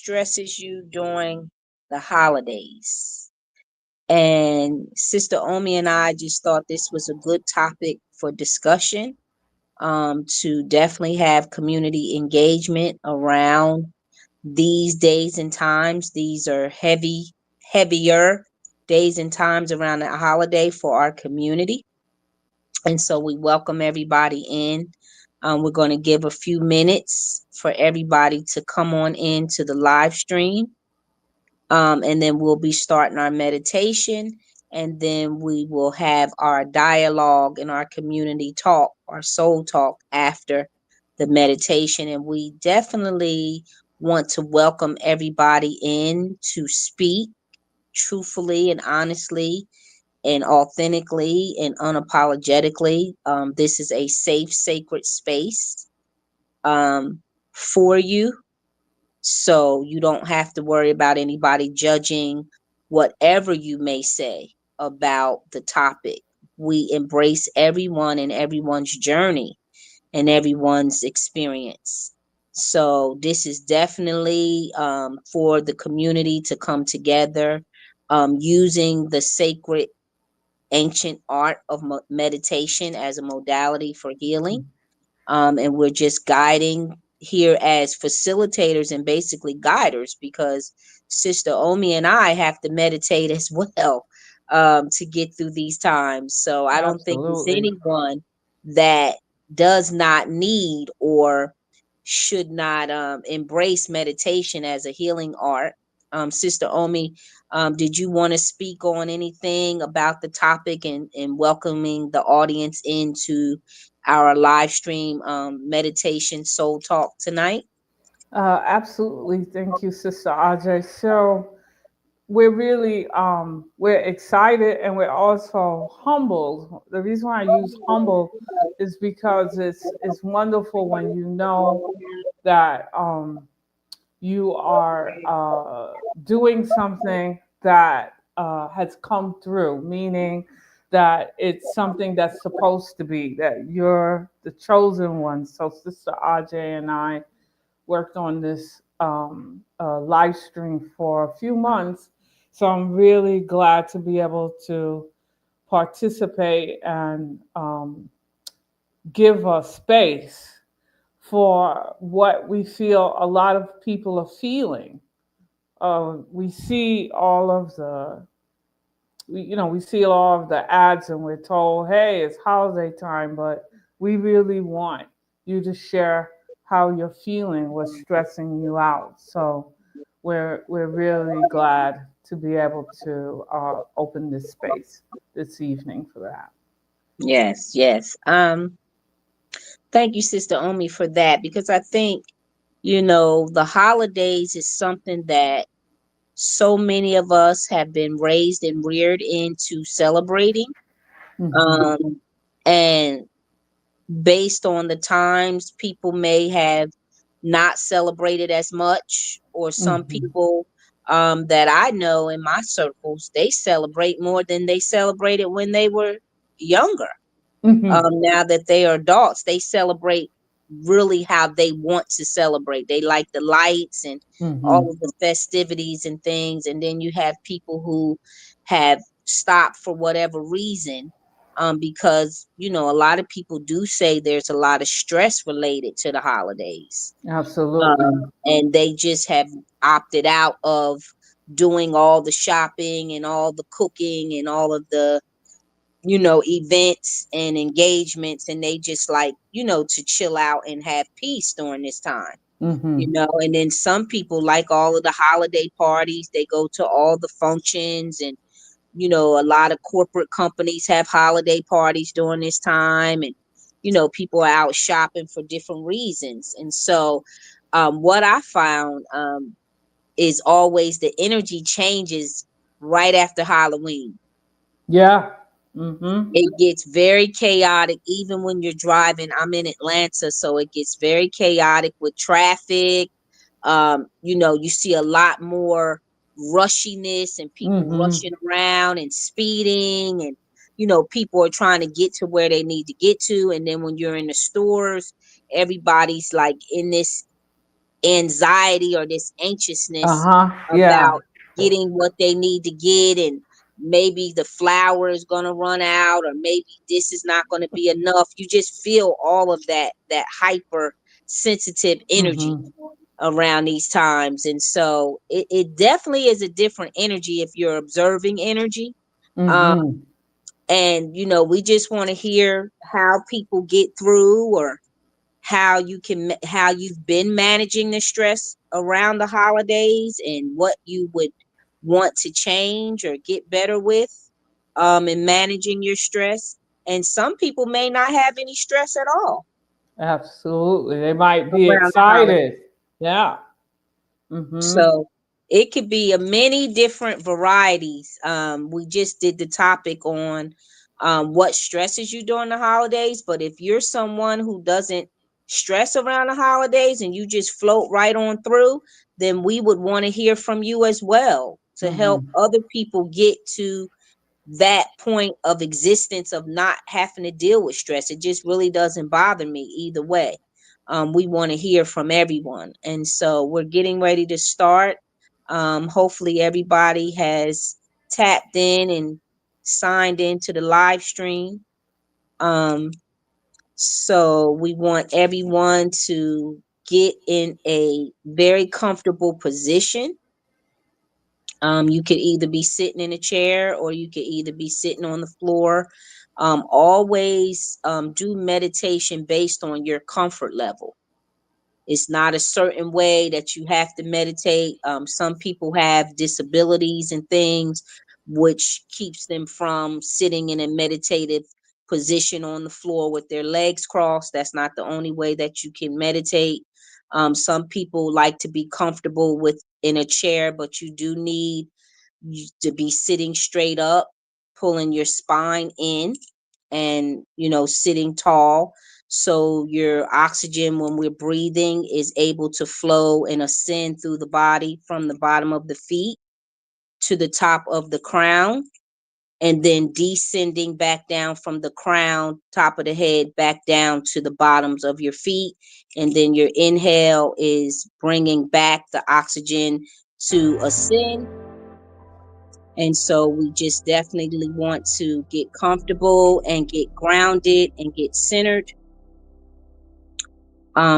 stresses you during the holidays? And Sister Omi and I just thought this was a good topic for discussion, to definitely have community engagement around these days and times. These are heavier days and times around the holiday for our community. And so we welcome everybody in. We're going to give a few minutes for everybody to come on into the live stream. And then we'll be starting our meditation. And then we will have our dialogue and our community talk, our soul talk after the meditation. And we definitely want to welcome everybody in to speak truthfully and honestly and authentically and unapologetically. This is a safe, sacred space for you. So you don't have to worry about anybody judging whatever you may say about the topic. We embrace everyone and everyone's journey and everyone's experience. So this is definitely for the community to come together, using the sacred ancient art of meditation as a modality for healing. And we're just guiding here as facilitators and basically guiders, because Sister Omi and I have to meditate as well, to get through these times. So I don't think there's Absolutely. anyone that does not need or should not embrace meditation as a healing art. Sister Omi, did you want to speak on anything about the topic and welcoming the audience into our live stream meditation soul talk tonight? Absolutely. Thank you, Sister Ajay. So we're really we're excited and we're also humbled. The reason why I use humble is because it's wonderful when you know that you are doing something that has come through, meaning that it's something that's supposed to be, that you're the chosen one. So Sister Ajay and I worked on this live stream for a few months. So I'm really glad to be able to participate and give a space for what we feel a lot of people are feeling. We see all of the, we see all of the ads and we're told, hey, it's holiday time, but we really want you to share how you're feeling, what's stressing you out. So we're really glad to be able to open this space this evening for that. Yes, yes. Thank you, Sister Omi, for that, because I think, the holidays is something that so many of us have been raised and reared into celebrating. Hmm. Um, and based on the times, people may have not celebrated as much, or some Hmm. people that I know in my circles, they celebrate more than they celebrated when they were younger. Hmm. Now that they are adults, they celebrate really how they want to celebrate. They like the lights and Hmm. all of the festivities and things. And then you have people who have stopped for whatever reason, because a lot of people do say there's a lot of stress related to the holidays, Absolutely. and they just have opted out of doing all the shopping and all the cooking and all of the events and engagements, and they just like, to chill out and have peace during this time. Hmm. And then some people like all of the holiday parties, they go to all the functions, and a lot of corporate companies have holiday parties during this time, and people are out shopping for different reasons. And so what I found is always the energy changes right after Halloween. Yeah. Hmm. It gets very chaotic even when you're driving. I'm in Atlanta, so it gets very chaotic with traffic. You see a lot more rushiness and people Hmm. rushing around and speeding, and people are trying to get to where they need to get to. And then when you're in the stores, everybody's like in this anxiety or this anxiousness Uh-huh. Yeah. about getting what they need to get, and maybe the flour is going to run out, or maybe this is not going to be enough. You just feel all of that hyper sensitive energy Mm-hmm. around these times. And so it definitely is a different energy if you're observing energy. um Mm-hmm. and we just want to hear how people get through, or how you've been managing the stress around the holidays, and what you would want to change or get better with in managing your stress. And some people may not have any stress at all Absolutely. They might be around the holidays. excited. Yeah. Mm-hmm. So it could be a many different varieties. We just did the topic on what stresses you during the holidays, but if you're someone who doesn't stress around the holidays and you just float right on through, then we would want to hear from you as well to help Mm-hmm. other people get to that point of existence of not having to deal with stress. It just really doesn't bother me either way. We want to hear from everyone. And so we're getting ready to start. Hopefully, everybody has tapped in and signed into the live stream. Um, so we want everyone to get in a very comfortable position. You could either be sitting in a chair, or you could either be sitting on the floor. Always do meditation based on your comfort level. It's not a certain way that you have to meditate. Some people have disabilities and things which keeps them from sitting in a meditative position on the floor with their legs crossed. That's not the only way that you can meditate. Some people like to be comfortable with in a chair, but you do need to be sitting straight up, pulling your spine in, and sitting tall, so your oxygen when we're breathing is able to flow and ascend through the body from the bottom of the feet to the top of the crown, and then descending back down from the crown, top of the head, back down to the bottoms of your feet. And then your inhale is bringing back the oxygen to ascend. And so we just definitely want to get comfortable and get grounded and get centered,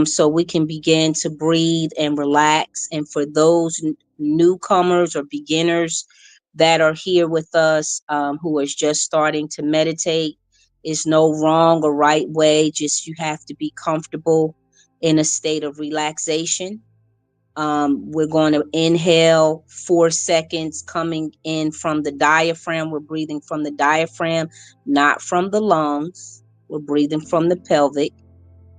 so we can begin to breathe and relax. And for those newcomers or beginners that are here with us, who is just starting to meditate, is no wrong or right way. Just you have to be comfortable in a state of relaxation. We're going to inhale 4 seconds coming in from the diaphragm. We're breathing from the diaphragm, not from the lungs. We're breathing from the pelvic,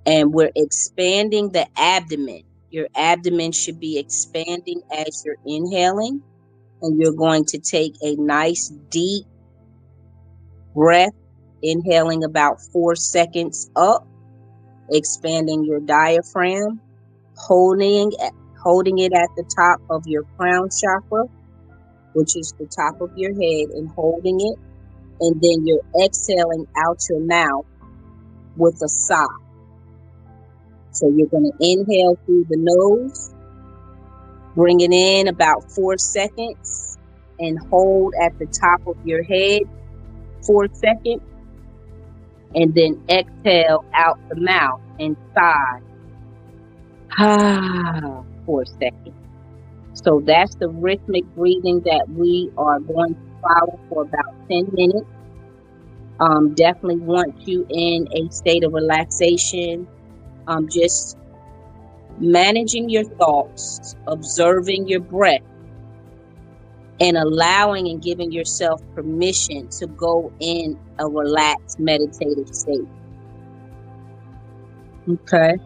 and we're expanding the abdomen. Your abdomen should be expanding as you're inhaling, and you're going to take a nice deep breath, inhaling about 4 seconds up, expanding your diaphragm, holding holding it at the top of your crown chakra, which is the top of your head, and holding it, and then you're exhaling out your mouth with a sigh. So you're going to inhale through the nose, bring it in about 4 seconds, and hold at the top of your head 4 seconds, and then exhale out the mouth and sigh 4 seconds. So that's the rhythmic breathing that we are going to follow for about 10 minutes. Definitely want you in a state of relaxation. Just managing your thoughts, observing your breath, and allowing and giving yourself permission to go in a relaxed meditative state. Okay.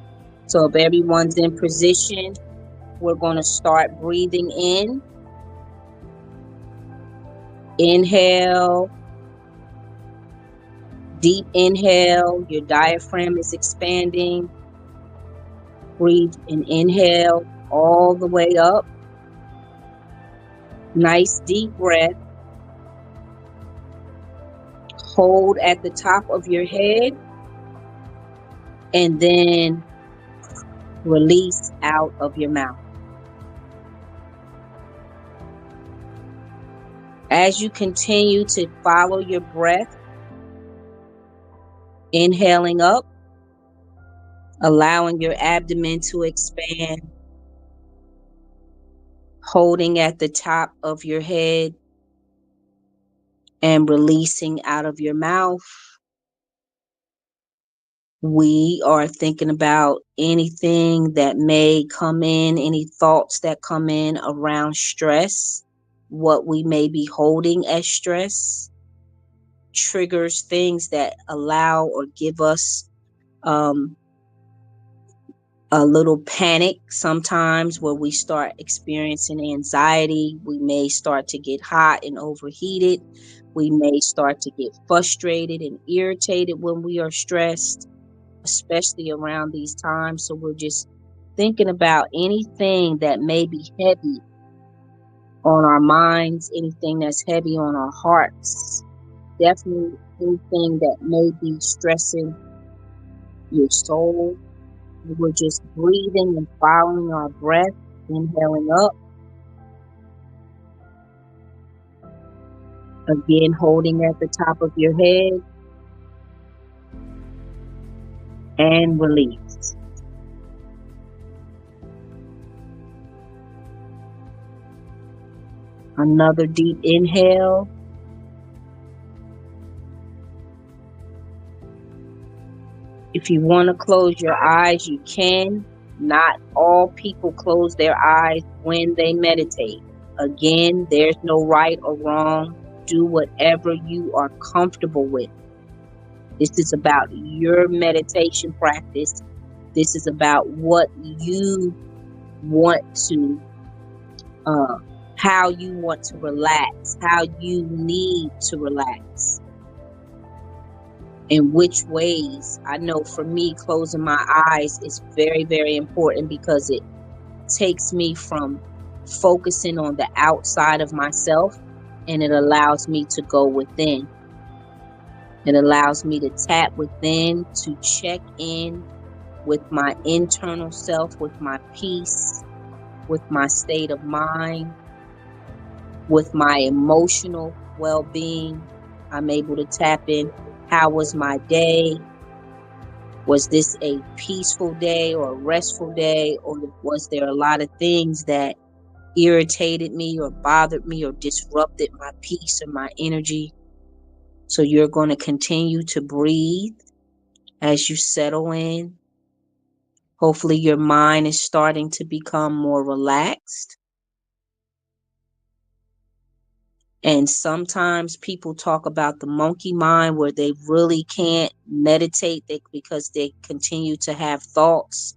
So if everyone's in position, we're going to start breathing in. Inhale, deep inhale. Your diaphragm is expanding. Breathe and inhale all the way up. Nice deep breath. Hold at the top of your head, and then Release out of your mouth. As you continue to follow your breath, inhaling up, allowing your abdomen to expand, holding at the top of your head, and releasing out of your mouth. We are thinking about anything that may come in, any thoughts that come in around stress, what we may be holding as stress, triggers, things that allow or give us um, a little panic sometimes, where we start experiencing anxiety. We may start to get hot and overheated. We may start to get frustrated and irritated when we are stressed, especially around these times. So we're just thinking about anything that may be heavy on our minds, anything that's heavy on our hearts, definitely anything that may be stressing your soul. We're just breathing and following our breath, inhaling up, again holding at the top of your head, and release. Another deep inhale. If you want to close your eyes, you can. Not all people close their eyes when they meditate. Again, there's no right or wrong. Do whatever you are comfortable with. This is about your meditation practice. This is about what you want to, how you want to relax, how you need to relax, in which ways. I know for me, closing my eyes is very, very important because it takes me from focusing on the outside of myself, and it allows me to go within. It allows me to tap within, to check in with my internal self, with my peace, with my state of mind, with my emotional well-being. I'm able to tap in. How was my day? Was this a peaceful day or a restful day? Or was there a lot of things that irritated me or bothered me or disrupted my peace or my energy? So you're going to continue to breathe as you settle in. Hopefully your mind is starting to become more relaxed. And sometimes people talk about the monkey mind, where they really can't meditate because they continue to have thoughts.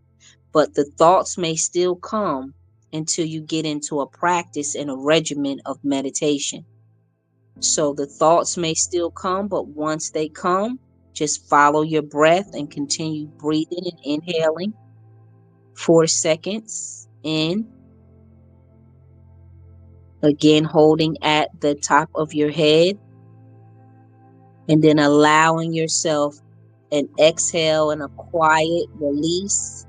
But the thoughts may still come until you get into a practice and a regimen of meditation. So the thoughts may still come, but once they come, just follow your breath and continue breathing and inhaling. 4 seconds in. Again, holding at the top of your head, and then allowing yourself an exhale and a quiet release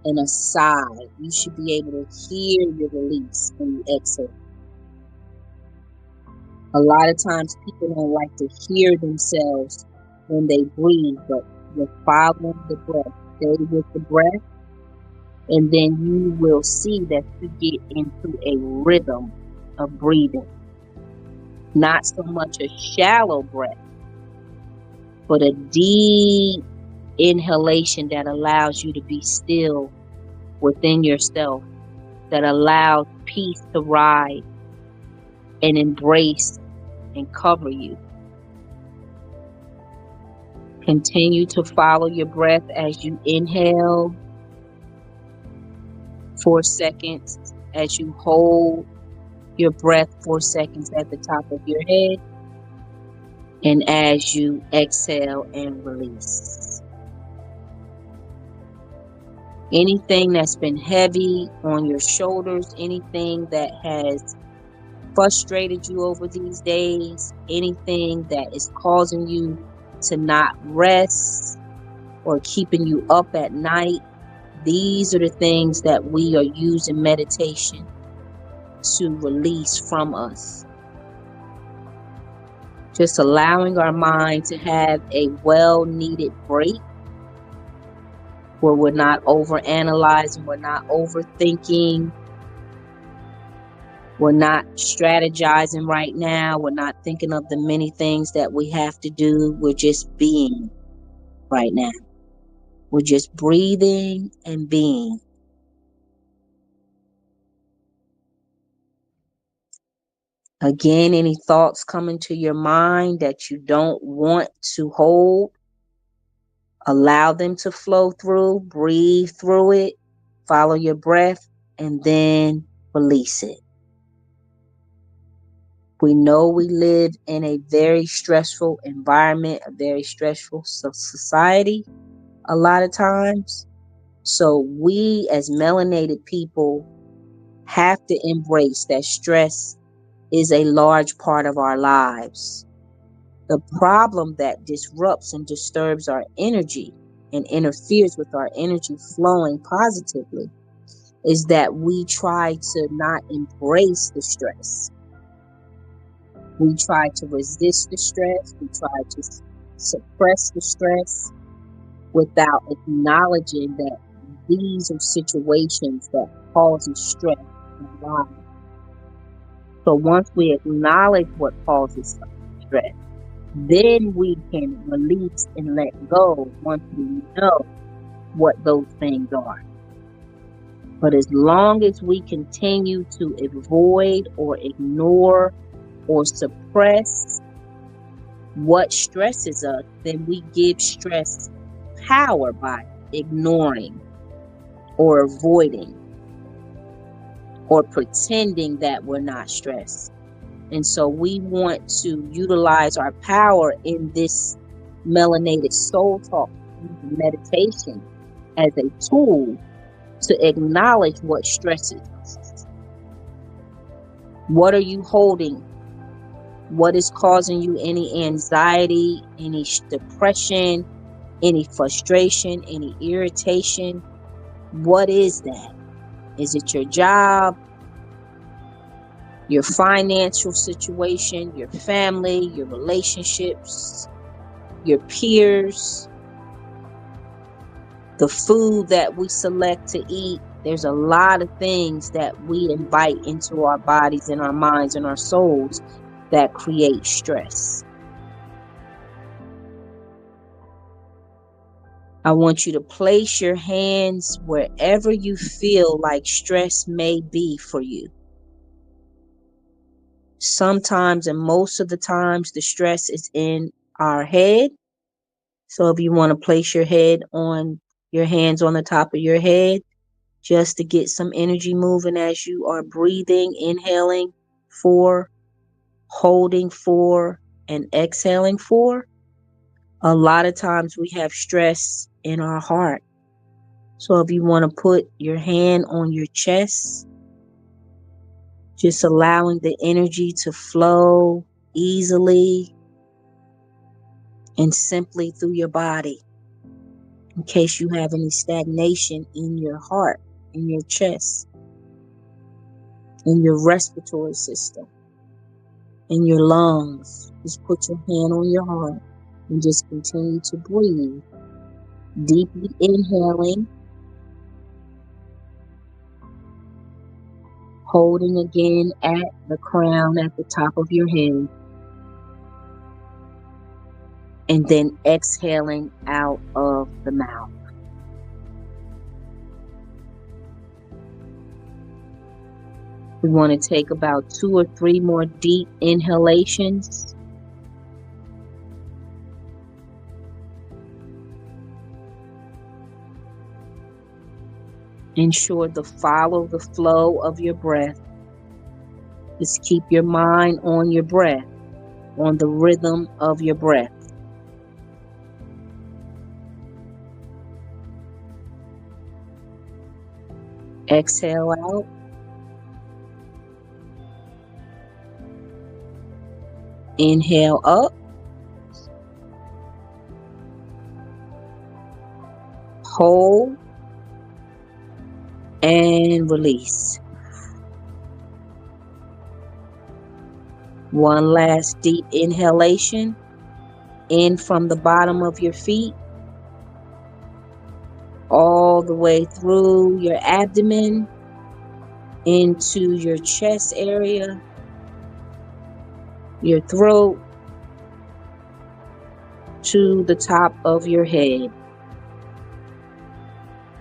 and a sigh. You should be able to hear your release when you exhale. A lot of times people don't like to hear themselves when they breathe, but you're following the breath. Stay with the breath, and then you will see that you get into a rhythm of breathing. Not so much a shallow breath, but a deep inhalation that allows you to be still within yourself, that allows peace to rise and embrace and cover you. Continue to follow your breath as you inhale. 4 seconds as you hold your breath. 4 seconds at the top of your head. And as you exhale and release. Anything that's been heavy on your shoulders, anything that has frustrated you over these days, anything that is causing you to not rest or keeping you up at night, These are the things that we are using meditation to release from us. Just allowing our mind to have a well-needed break where we're not overanalyzing, we're not overthinking, we're not strategizing right now, we're not thinking of the many things that we have to do. We're just being right now. We're just breathing and being. Again, any thoughts coming to your mind that you don't want to hold, allow them to flow through, breathe through it, follow your breath, and then release it. We know we live in a very stressful environment, a very stressful society a lot of times. So we as melanated people have to embrace that stress is a large part of our lives. The problem that disrupts and disturbs our energy and interferes with our energy flowing positively is that we try to not embrace the stress. We try to resist the stress. We try to suppress the stress without acknowledging that these are situations that cause stress in our lives. So once we acknowledge what causes stress, then we can release and let go once we know what those things are. But as long as we continue to avoid or ignore or suppress what stresses us, then we give stress power by ignoring or avoiding or pretending that we're not stressed. And so we want to utilize our power in this melanated soul talk meditation as a tool to acknowledge what stresses us. What are you holding? What is causing you any anxiety, any depression, any frustration, any irritation? What is that? Is it your job, your financial situation, your family, your relationships, your peers, the food that we select to eat? There's a lot of things that we invite into our bodies and our minds and our souls that create stress. I want you to place your hands wherever you feel like stress may be for you. Sometimes and most of the times the stress is in our head. So if you want to place your hands on the top of your head, just to get some energy moving as you are breathing, inhaling 4, holding 4, and exhaling 4. A lot of times we have stress in our heart. So if you want to put your hand on your chest, just allowing the energy to flow easily and simply through your body, in case you have any stagnation in your heart, in your chest, in your respiratory system, in your lungs. Just put your hand on your heart and just continue to breathe. Deeply inhaling, holding again at the crown at the top of your head, and then exhaling out of the mouth. We want to take about 2 or 3 more deep inhalations. Ensure to follow the flow of your breath. Just keep your mind on your breath, on the rhythm of your breath. Exhale out. Inhale up. Hold. and release. One last deep inhalation in from the bottom of your feet, all the way through your abdomen, into your chest area, your throat, to the top of your head.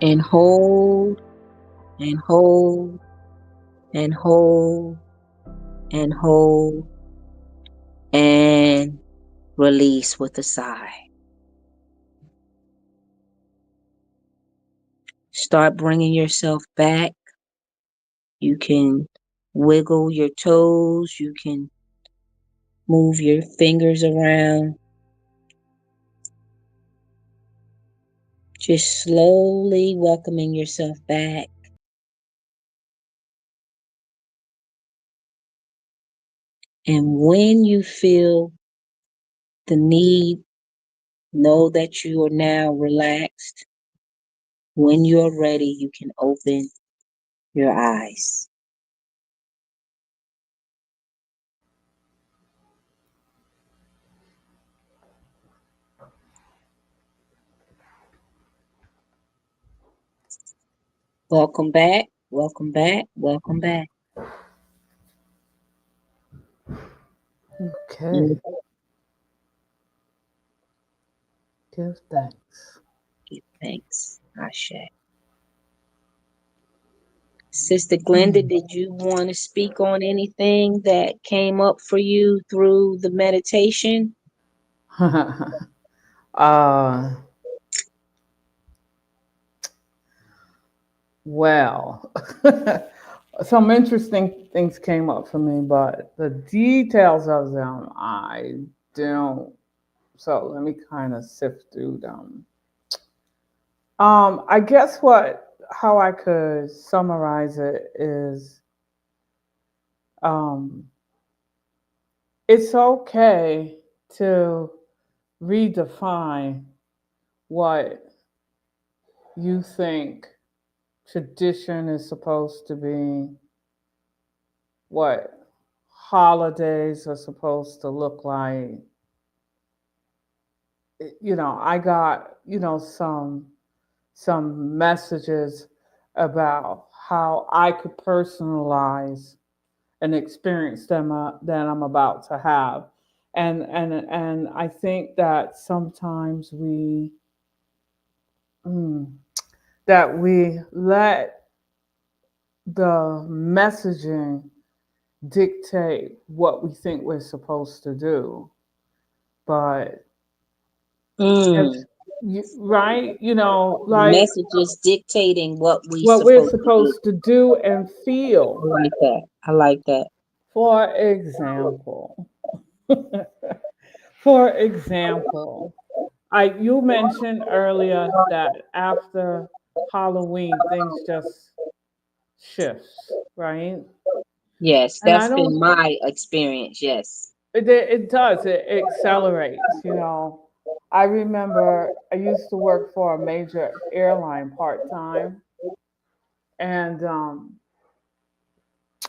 And hold, and hold, and hold, and hold, and release with a sigh. Start bringing yourself back. You can wiggle your toes, you can move your fingers around, just slowly welcoming yourself back. And when you feel the need, know that you are now relaxed. When you're ready, you can open your eyes. Welcome back, welcome back, welcome back. Okay. Mm, Give thanks. give thanks, Ashe. Sister Glenda, Mm. did you want to speak on anything that came up for you through the meditation? uh, well, some interesting things came up for me, but the details of them, I don't. So let me kind of sift through them. I guess how I could summarize it is, um, it's okay to redefine what you think tradition is supposed to be, what holidays are supposed to look like. I got, some messages about how I could personalize an experience that I'm about to have. And I think that sometimes mm, we let the messaging dictate what we think we're supposed to do. But if Mm, right, like messages dictating what we what we're supposed to do. supposed to do and I feel. like that. I like that. For example, for example, you mentioned earlier that after Halloween things just shifts, right? Yes, And I that's been don't. my experience. Yes. It does. It accelerates. I remember I used to work for a major airline part time, and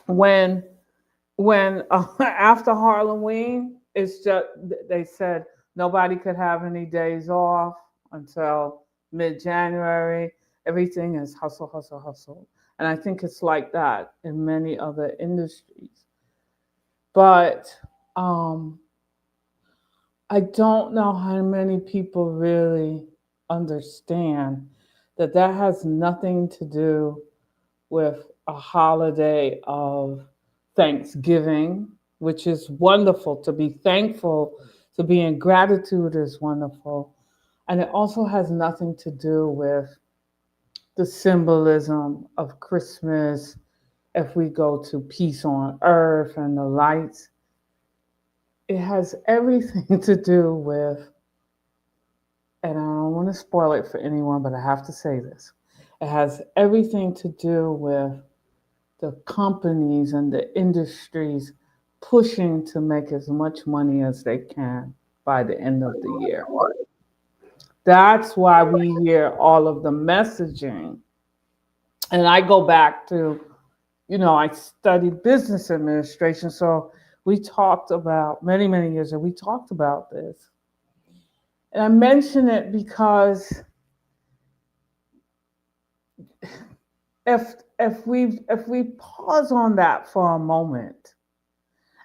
when after Halloween, it's just they said nobody could have any days off until mid January. Everything is hustle, hustle, hustle, and I think it's like that in many other industries. But um, I don't know how many people really understand that that has nothing to do with a holiday of Thanksgiving, which is wonderful. To be thankful, to be in gratitude is wonderful. And it also has nothing to do with the symbolism of Christmas. If we go to peace on earth and the lights, it has everything to do with, and I don't want to spoil it for anyone, but I have to say this. It has everything to do with the companies and the industries pushing to make as much money as they can by the end of the year. That's why we hear all of the messaging And I go back to, I studied business administration. So we talked about many, many years ago, we talked about this. And I mention it because if we pause on that for a moment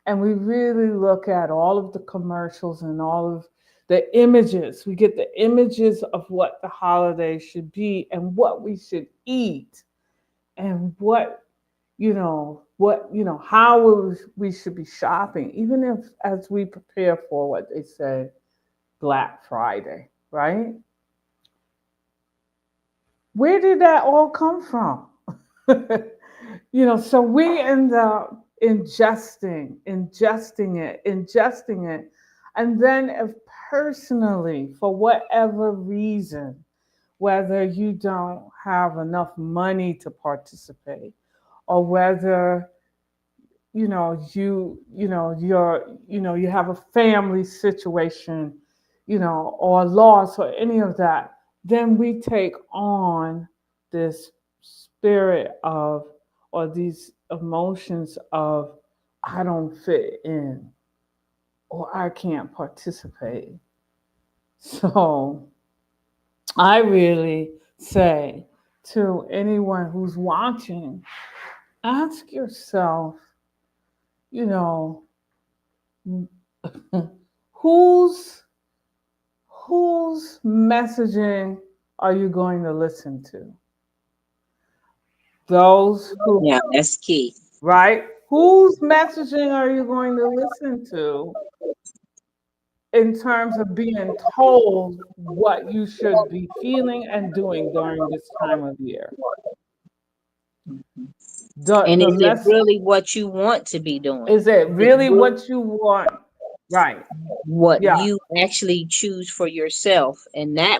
and we really look at all of the commercials and all of the images, we get the images of what the holiday should be and what we should eat and how we should be shopping, even if as we prepare for what they say Black Friday, right? Where did that all come from? So we end up ingesting it. And then if personally, for whatever reason, whether you don't have enough money to participate, or whether you have a family situation, or a loss or any of that, then we take on this spirit of, or these emotions of, I don't fit in, or I can't participate. So I really say to anyone who's watching, ask yourself, you know, whose whose messaging are you going to listen to? Those who, Yeah, that's key. right? Whose messaging are you going to listen to in terms of being told what you should be feeling and doing during this time of year? And The is it mess really what you want to be doing? is it Is it really really what you want? Right. what Yeah. you actually choose for yourself? And that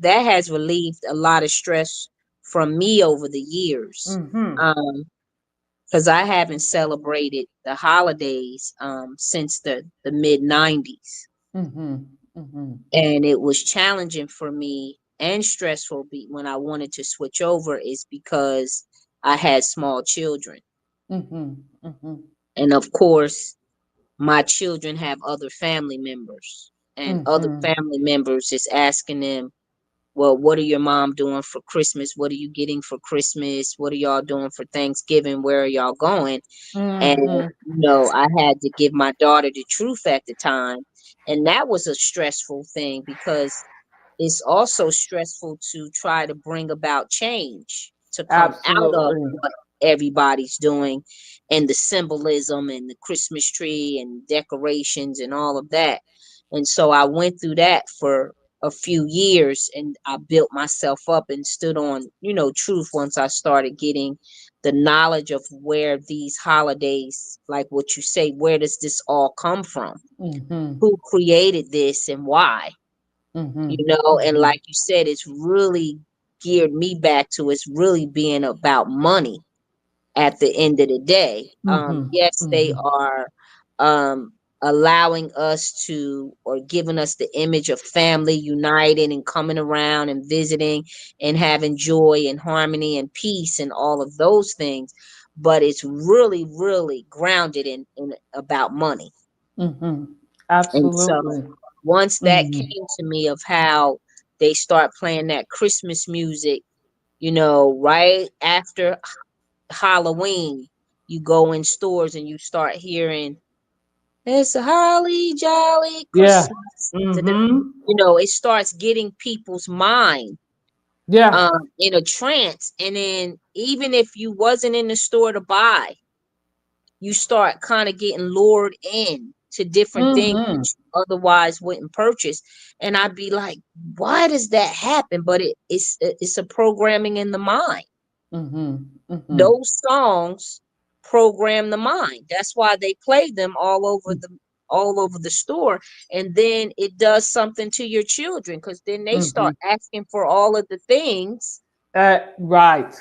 has relieved a lot of stress from me over the years. Mm-hmm. Um, because I haven't celebrated the holidays since the mid 90s. Mm-hmm. Mm-hmm. And it was challenging for me and stressful when I wanted to switch over, is because I had small children. Mm-hmm. Mm-hmm. And of course, my children have other family members, and other Mm-hmm. family members is asking them, well, what are your mom doing for Christmas? What are you getting for Christmas? What are y'all doing for Thanksgiving? Where are y'all going? And, Mm-hmm. I had to give my daughter the truth at the time. And that was a stressful thing, because it's also stressful to try to bring about change, to come out of Absolutely. what everybody's doing, and the symbolism and the Christmas tree and decorations and all of that. And so I went through that for a few years, and I built myself up and stood on, truth, once I started getting the knowledge of where these holidays, like what you say, where does this all come from? Mm-hmm. Who created this and why? Mm-hmm. And Mm-hmm. like you said, it's really geared me back to, it's really being about money at the end of the day. Mm-hmm. Yes, they Mm-hmm. are um allowing us to, or giving us the image of family united and coming around and visiting and having joy and harmony and peace and all of those things, but it's really, really grounded in about money. Mm-hmm. And so Absolutely. once that Mm-hmm. came to me of how they start playing that Christmas music, right after Halloween, you go in stores and you start hearing, it's a holly jolly Yeah. Christmas. Mm-hmm. It starts getting people's mind Yeah. in a trance. And then even if you wasn't in the store to buy, you start kind of getting lured in to different things that Mm-hmm. you otherwise wouldn't purchase. And I'd be like, why does that happen? But it's a programming in the mind. Mm-hmm. Mm-hmm. Those songs program the mind. That's why they play them all over the store. And then it does something to your children, because then they Mm-hmm. start asking for all of the things, Right. and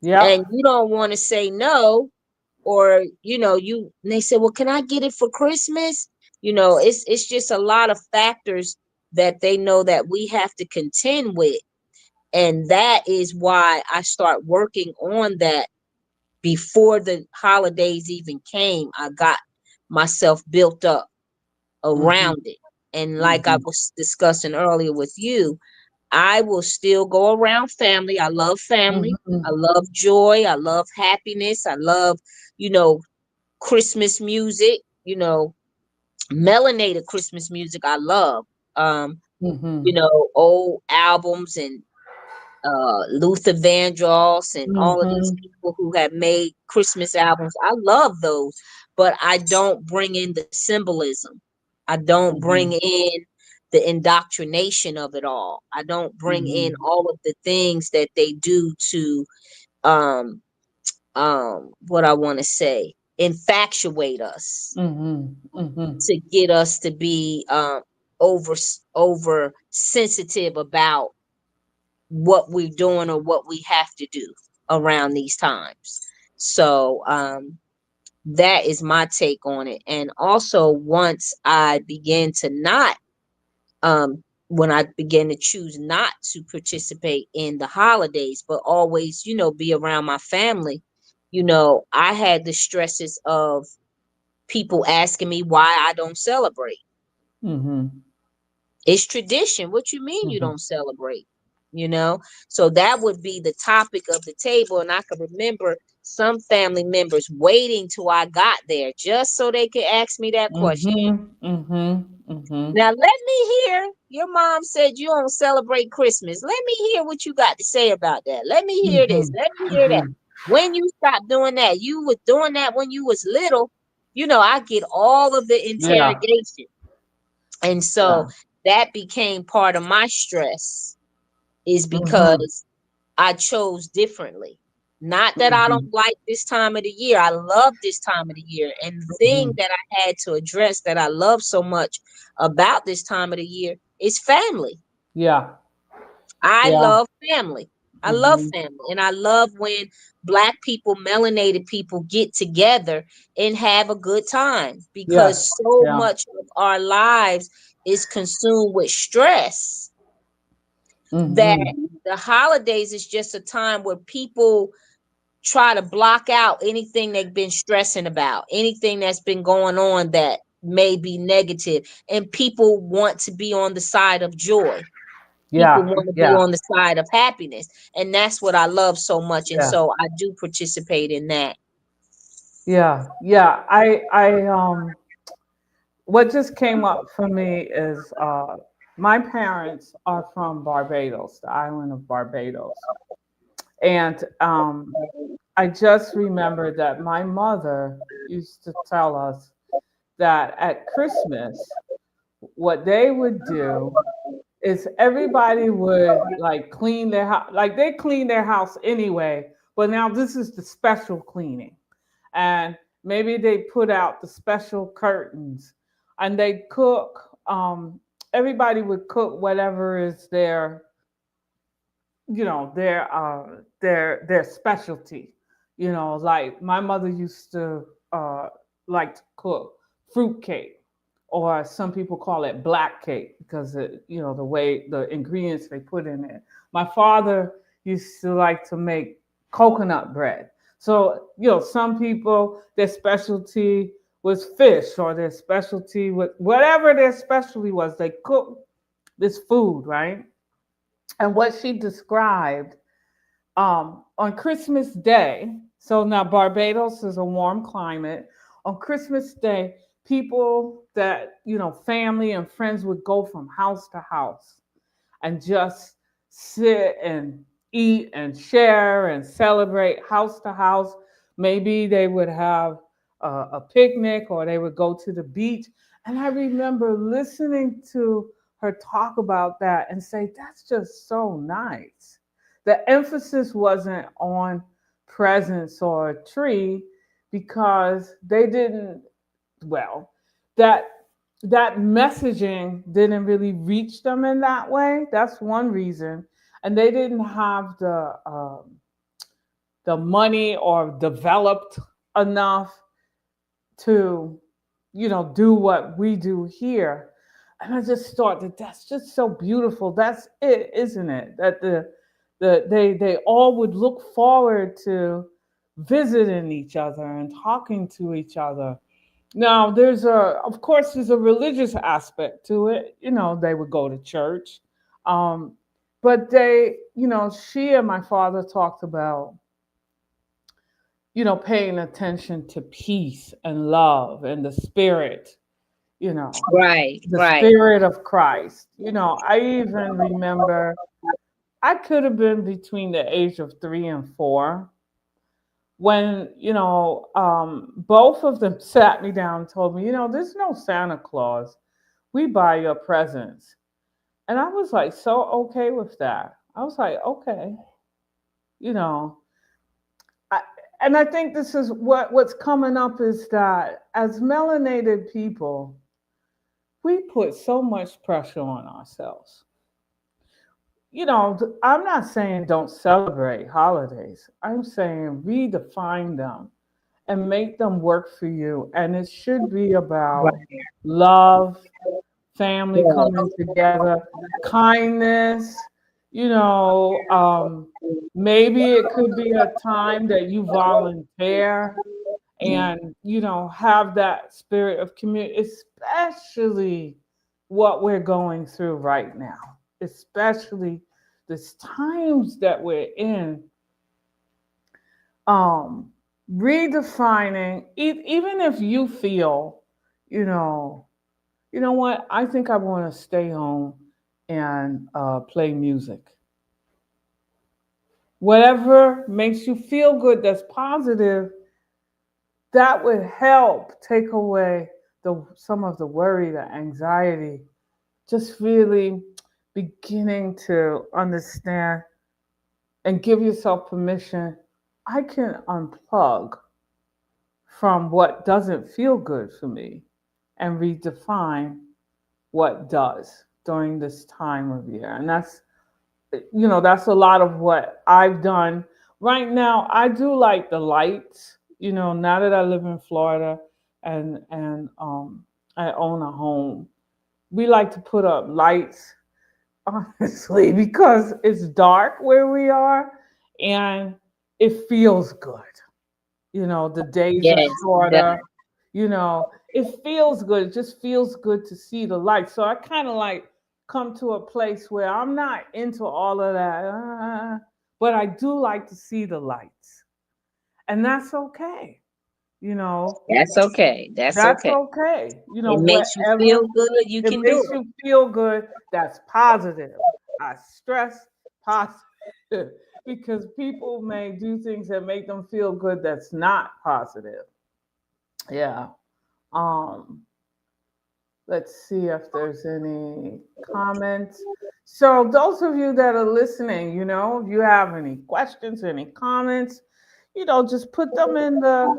Yep. you don't want to say no. Or and they say, well, can I get it for Christmas? It's just a lot of factors that they know that we have to contend with. And that is why I start working on that before the holidays even came. I got myself built up Mhm. around it. And like I Mhm. was discussing earlier with you, I will still go around family. I love family. I Mhm. love joy. I love happiness. I love, you know, Christmas music, melanated Christmas music. I love, um, Mhm. old albums and Luther Vandross and all of these Mhm. people who have made Christmas albums. I love those, but I don't bring in the symbolism. I don't bring Mhm. in the indoctrination of it all. I don't bring in Mhm. all of the things that they do to um what I want to say, infatuate us, Mhm. Mhm. to get us to be over over sensitive about what we're doing or what we have to do around these times. So that is my take on it. And also, once I begin to not, when I began to choose not to participate in the holidays, but always, be around my family, I had the stresses of people asking me why I don't celebrate. Mhm. It's tradition. What you mean you Mhm. don't celebrate? You know? So that would be the topic of the table. And I can remember some family members waiting till I got there just so they could ask me that question. Mhm. Mhm. Mhm. Now, let me hear. Your mom said you don't celebrate Christmas. Let me hear what you got to say about that. Let me hear this. Mhm. Let me hear that. Mhm. When you stopped doing that, you was doing that when you was little. I get all of the Yeah. interrogation. And so Yeah. that became part of my stress, is Mhm. because I chose differently. Not that I don't Mhm. like this time of the year. I love this time of the year. And the thing Mhm. that I had to address that I love so much about this time of the year is family. Yeah. I Yeah. love family. I love Mhm. family. And I love when Black people, melanated people get together and have a good time, because Yes. so Yeah. much of our lives is consumed with stress that Mhm. the holidays is just a time where people try to block out anything they've been stressing about, anything that's been going on that may be negative, and people want to be on the side of joy. People Yeah. want to be Yeah. on the side of happiness, and that's what I love so much. And Yeah. so I do participate in that. Yeah. Yeah. What just came up for me is my parents are from Barbados, the island of Barbados. And I just remember that my mother used to tell us that at Christmas, what they would do is everybody would like clean their house, like they clean their house anyway, but now this is the special cleaning. And maybe they put out the special curtains and they cook. Everybody would cook whatever is their specialty. Like my mother used to like to cook fruit cake, or some people call it black cake because the way the ingredients they put in it. My father used to like to make coconut bread. So some people, their specialty was fish, or their specialty was whatever their specialty was, they cooked this food, right? And what she described, on Christmas Day, so now Barbados is a warm climate. On Christmas Day, people that, family and friends would go from house to house and just sit and eat and share and celebrate house to house. Maybe they would have a picnic, or they would go to the beach. And I remember listening to her talk about that and say, that's just so nice. The emphasis wasn't on presents or a tree, because they didn't, well, that that messaging didn't really reach them in that way. That's one reason. And they didn't have the money or developed enough to, do what we do here. And I just thought that that's just so beautiful. That's it, isn't it? That They all would look forward to visiting each other and talking to each other. Now, of course, there's a religious aspect to it. They would go to church, um, but she and my father talked about, paying attention to peace and love and the spirit, you know, Right, the right. spirit of Christ. I even remember I could have been between the age of 3 and 4 when, both of them sat me down and told me, there's no Santa Claus. We buy your presents. And I was like, so okay with that. I was like, okay, you know, I, and I think this is what's coming up is that as melanated people, we put so much pressure on ourselves. I'm not saying don't celebrate holidays. I'm saying redefine them and make them work for you. And it should be about Right. love, family coming Yes. together, kindness, you know, um, maybe it could be a time that you volunteer Yeah. and, have that spirit of community, especially what we're going through right now, especially this times that we're in, um, redefining, even if you feel, you know, what? I think I want to stay home and play music. Whatever makes you feel good, that's positive, that would help take away some of the worry, the anxiety. Just really beginning to understand and give yourself permission. I can unplug from what doesn't feel good for me and redefine what does during this time of year. And that's a lot of what I've done. Right now, I do like the lights. Now that I live in Florida and I own a home, we like to put up lights, honestly, because it's dark where we are and it feels good. The days are Yes, it does. shorter. It feels good. It just feels good to see the light. So I kind of like come to a place where I'm not into all of that, but I do like to see the lights. And that's okay. You know, That's okay. That's that's okay. okay. It makes you Whatever feel good, you it can do makes it. you feel good, that's positive. I stress positive because people may do things that make them feel good that's not positive. Yeah. Um, let's see if there's any comments. So those of you that are listening, if you have any questions, any comments, just put them in the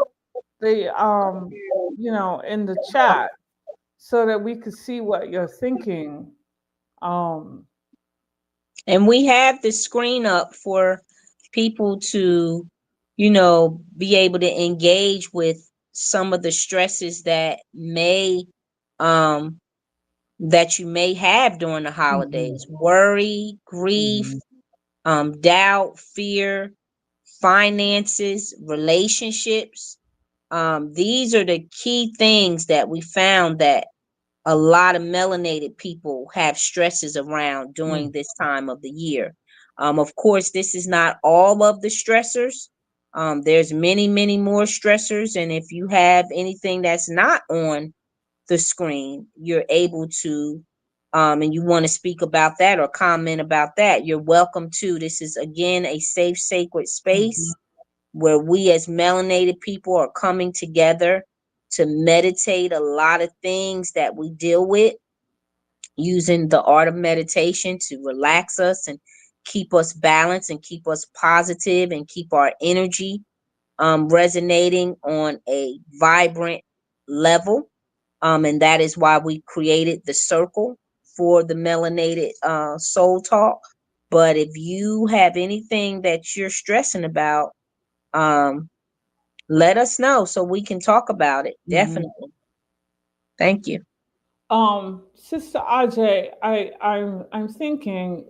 chat so that we could see what you're thinking. Um, And we have the screen up for people to, be able to engage with some of the stresses um that you may have during the mhm, holidays. Worry, grief, mhm, doubt, fear, finances, relationships. These are the key things that we found that a lot of melanated people have stresses around during mhm, this time of the year. Of course, this is not all of the stressors. There's many, many more stressors, and if you have anything that's not on the screen, you're able to, and you want to speak about that or comment about that, you're welcome to. This is again a safe, sacred mhm, space where we as melanated people are coming together to meditate a lot of things that we deal with, using the art of meditation to relax us and keep us balanced and keep us positive and keep our energy resonating on a vibrant level. And that is why we created the circle for the melanated soul talk. But if you have anything that you're stressing about, um, let us know so we can talk about it. mhm. Definitely. Thank you. Sister Ajay, I'm thinking,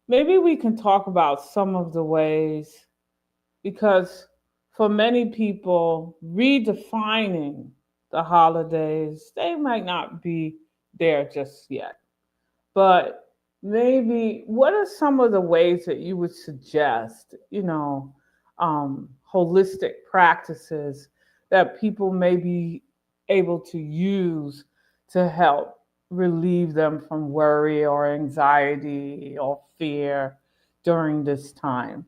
maybe we can talk about some of the ways, because for many people, redefining the holidays, they might not be there just yet. But maybe what are some of the ways that you would suggest, holistic practices that people may be able to use to help relieve them from worry or anxiety or fear during this time?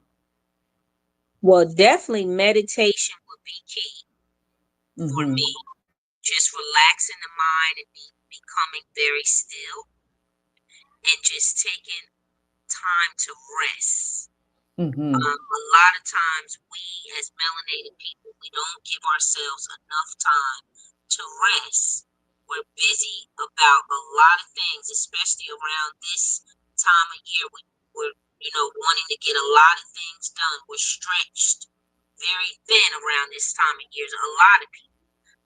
Well, definitely meditation would be key for Mm-hmm. me. Just relaxing the mind and becoming very still and just taking time to rest. Mm-hmm. A lot of times, we as melanated people, we don't give ourselves enough time to rest. We're busy about a lot of things, especially around this time of year. We're, wanting to get a lot of things done. We're stretched very thin around this time of year. A lot of people.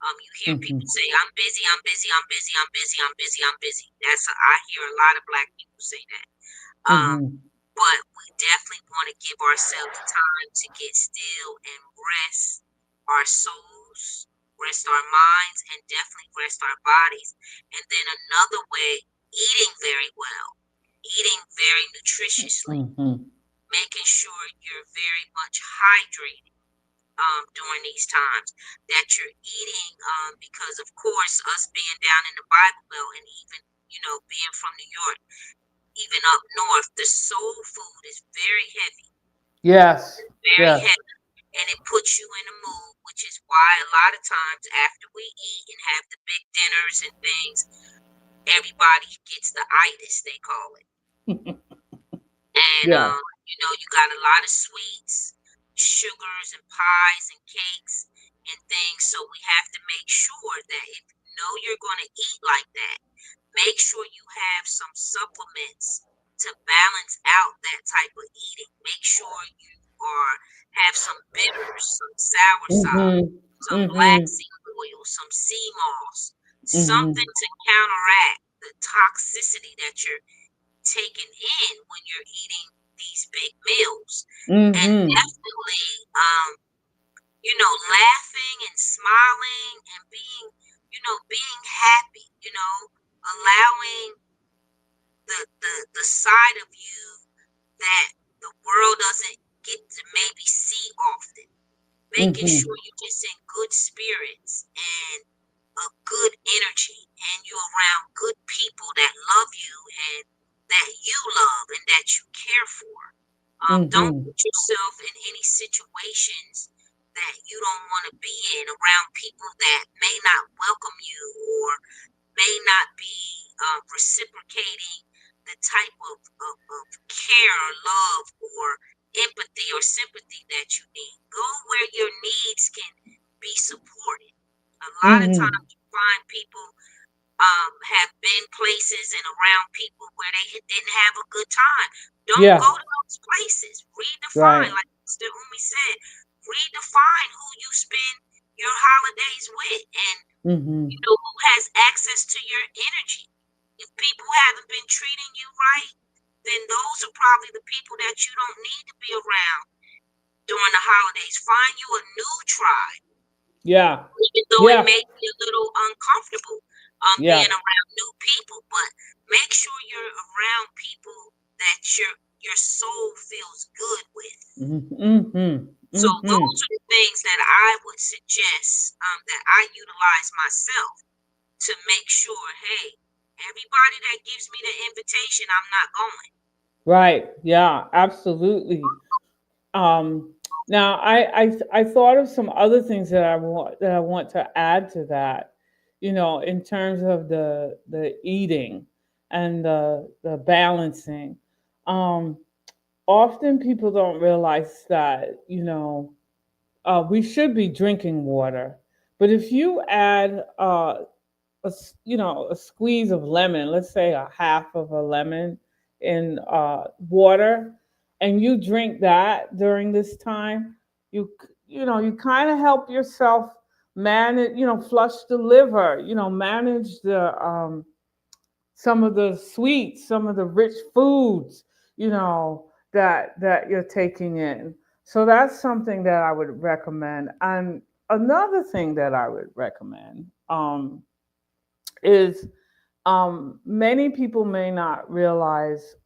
You hear Mm-hmm. people say, "I'm busy, I'm busy, I'm busy, I'm busy, I'm busy, I'm busy." I hear a lot of black people say that. Um, Mm-hmm. but we definitely want to give ourselves time to get still and rest our souls, rest our minds, and definitely rest our bodies. And then another way, eating very well, eating very nutritiously, Mm-hmm. making sure you're very much hydrated during these times, that you're eating, because of course, us being down in the Bible Belt and even, being from New York, even up north, the soul food is very heavy, Yes. very Yes. heavy, and it puts you in a mood, which is why a lot of times after we eat and have the big dinners and things, everybody gets the itis, they call it. And, Yeah. you got a lot of sweets, sugars, and pies and cakes and things. So we have to make sure that if you know you're going to eat like that, make sure you have some supplements to balance out that type of eating. Make sure you are have some bitters, some soursop, Mm-hmm. some black Mm-hmm. seed oil, some sea moss, Mm-hmm. something to counteract the toxicity that you're taking in when you're eating these big meals. And Mm-hmm. definitely, laughing and smiling and being happy, allowing the side of you that the world doesn't get to maybe see often. Making Mm-hmm. sure you're just in good spirits and a good energy, and you're around good people that love you and that you love and that you care for. Don't Mm-hmm. put yourself in any situations that you don't want to be in, around people that may not welcome you or may not be reciprocating the type of care or love or empathy or sympathy that you need. Go where your needs can be supported. A lot of Mm-hmm. times you find people have been places and around people where they didn't have a good time. Don't Yeah. go to those places. Redefine, Right. like Mr. Umi said, redefine who you spend your holidays with, and Mm-hmm. who has access to your energy. If people haven't been treating you right, then those are probably the people that you don't need to be around during the holidays. Find you a new tribe, Yeah. even though it Yeah. may be a little uncomfortable Yeah. being around new people, but make sure you're around people that your soul feels good with. Mm-hmm. So Mm-hmm. those are the things that I would suggest, that I utilize myself to make sure, hey, everybody that gives me the invitation, I'm not going. Right. Yeah. Absolutely. Um, Now, I thought of some other things that I want to add to that. In terms of the eating and the balancing. Um, Often people don't realize that we should be drinking water, but if you add a squeeze of lemon, let's say a half of a lemon in water, and you drink that during this time, you kind of help yourself manage, flush the liver, manage the some of the sweets, some of the rich foods, that you're taking in. So that's something that I would recommend. And another thing that I would recommend is many people may not realize.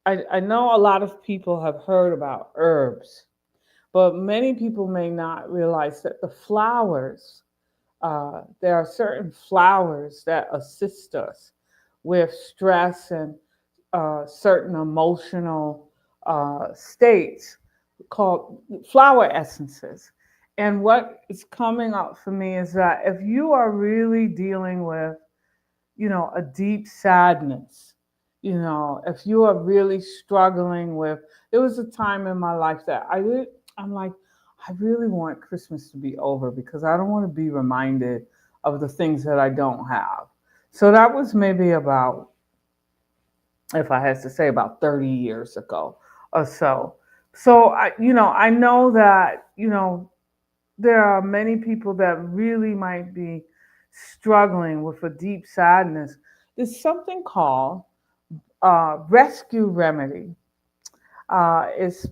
I know a lot of people have heard about herbs, but many people may not realize that the flowers, there are certain flowers that assist us with stress and certain emotional states called flower essences. And what is coming up for me is that if you are really dealing with, a deep sadness, if you are really struggling with, there was a time in my life that I'm like, I really want Christmas to be over because I don't want to be reminded of the things that I don't have. So that was maybe about, if I had to say, about 30 years ago or so. So I know that, there are many people that really might be struggling with a deep sadness. There's something called Rescue Remedy. It's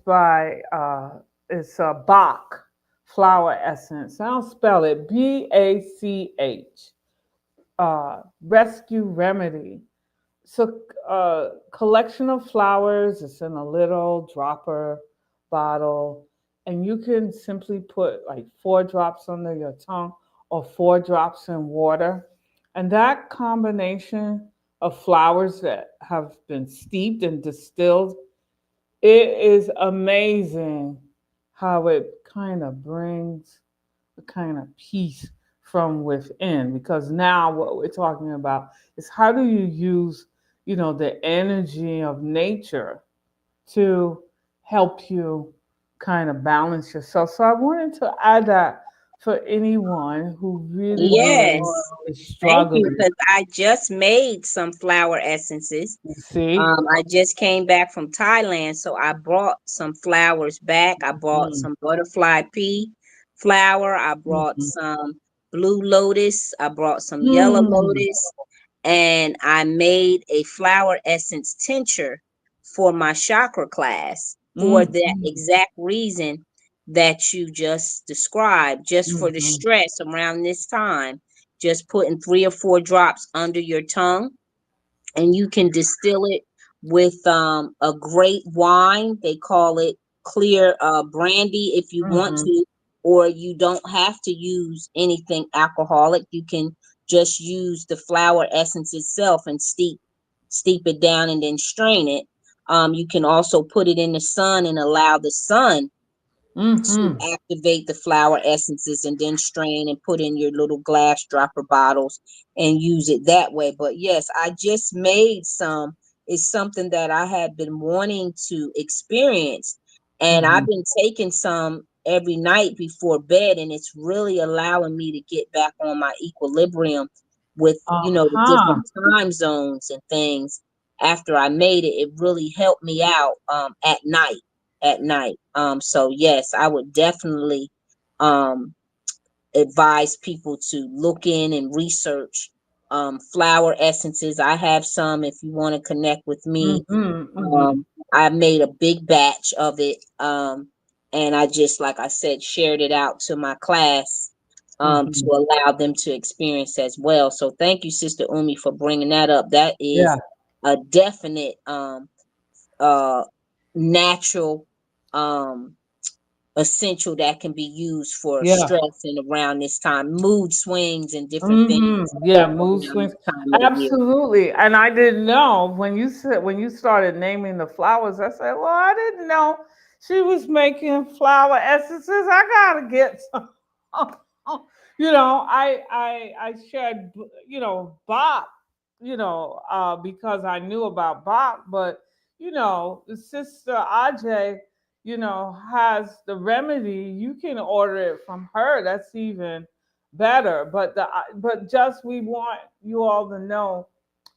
Bach flower essence. I'll spell it BACH. Rescue Remedy. So, collection of flowers. It's in a little dropper bottle, and you can simply put like 4 drops under your tongue or 4 drops in water. And that combination of flowers that have been steeped and distilled, it is amazing how it kind of brings a kind of peace from within. Because now what we're talking about is how do you use, the energy of nature to help you kind of balance yourself. So I wanted to add that for anyone who really, Yes. really is Thank you, struggling. because I just made some flower essences. See? I just came back from Thailand, so I brought some flowers back. I brought Mm, some butterfly pea flower. I brought mhm. some blue lotus. I brought some yellow Mm, lotus, and I made a flower essence tincture for my chakra class for mm, that mm, exact reason that you just described, just for the mhm, stress around this time. Just putting 3 or 4 drops under your tongue, and you can distill it with a great wine. They call it clear brandy if you want mhm, to, or you don't have to use anything alcoholic. You can just use the flower essence itself and steep it down and then strain it. You can also put it in the sun and allow the sun to mhm, activate the flower essences, and then strain and put in your little glass dropper bottles and use it that way. But yes, I just made some. It's something that I had been wanting to experience, and I've mhm. been taking some every night before bed, and it's really allowing me to get back on my equilibrium with, the Uh-huh. different time zones and things. After I made it, it really helped me out at night. So yes, I would definitely um advise people to look in and research flower essences. I have some if you want to connect with me. Mhm, mhm, um I made a big batch of it, and I just, like I said, shared it out to my class to mhm. allow them to experience as well. So thank you, Sister Umi, for bringing that up. That Yeah, is a definite uh natural um essential that can be used for yeah. stress and around this time, mood swings and different things Yeah, mood around swings. this time of the year. Absolutely. And I didn't know when you started naming the flowers, I said, well, I didn't know she was making flower essences. I gotta get some. I shared, Bach, because I knew about Bach, but the sister Ajay, has the remedy. You can order it from her. That's even better. But just we want you all to know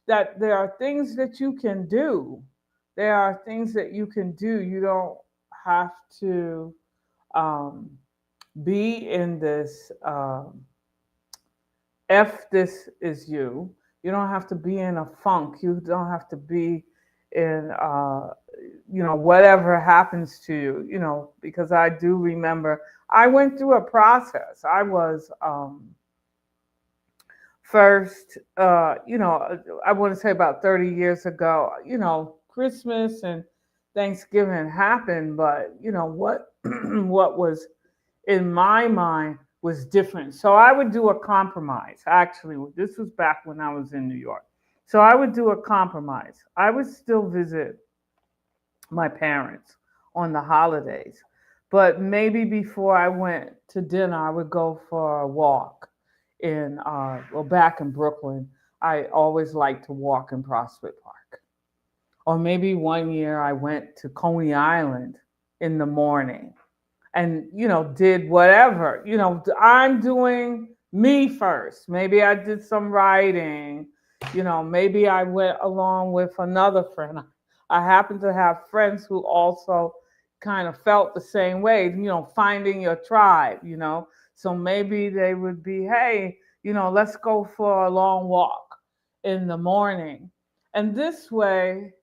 that there are things that you can do. There are things that you can do. You don't have to um, be in this. If this is you, you don't have to be in a funk. You don't have to be in whatever happens to you, because I do remember I went through a process. I was first, I want to say about 30 years ago, Christmas and Thanksgiving happened, but what what was in my mind was different. So I would do a compromise. Actually, this was back when I was in New York. So I would do a compromise. I would still visit my parents on the holidays. But maybe before I went to dinner, I would go for a walk back in Brooklyn. I always liked to walk in Prospect Park. Or maybe one year I went to Coney Island in the morning and did whatever. I'm doing me first. Maybe I did some writing. Maybe I went along with another friend. I happen to have friends who also kind of felt the same way, finding your tribe. So maybe they would be, hey, let's go for a long walk in the morning. And this way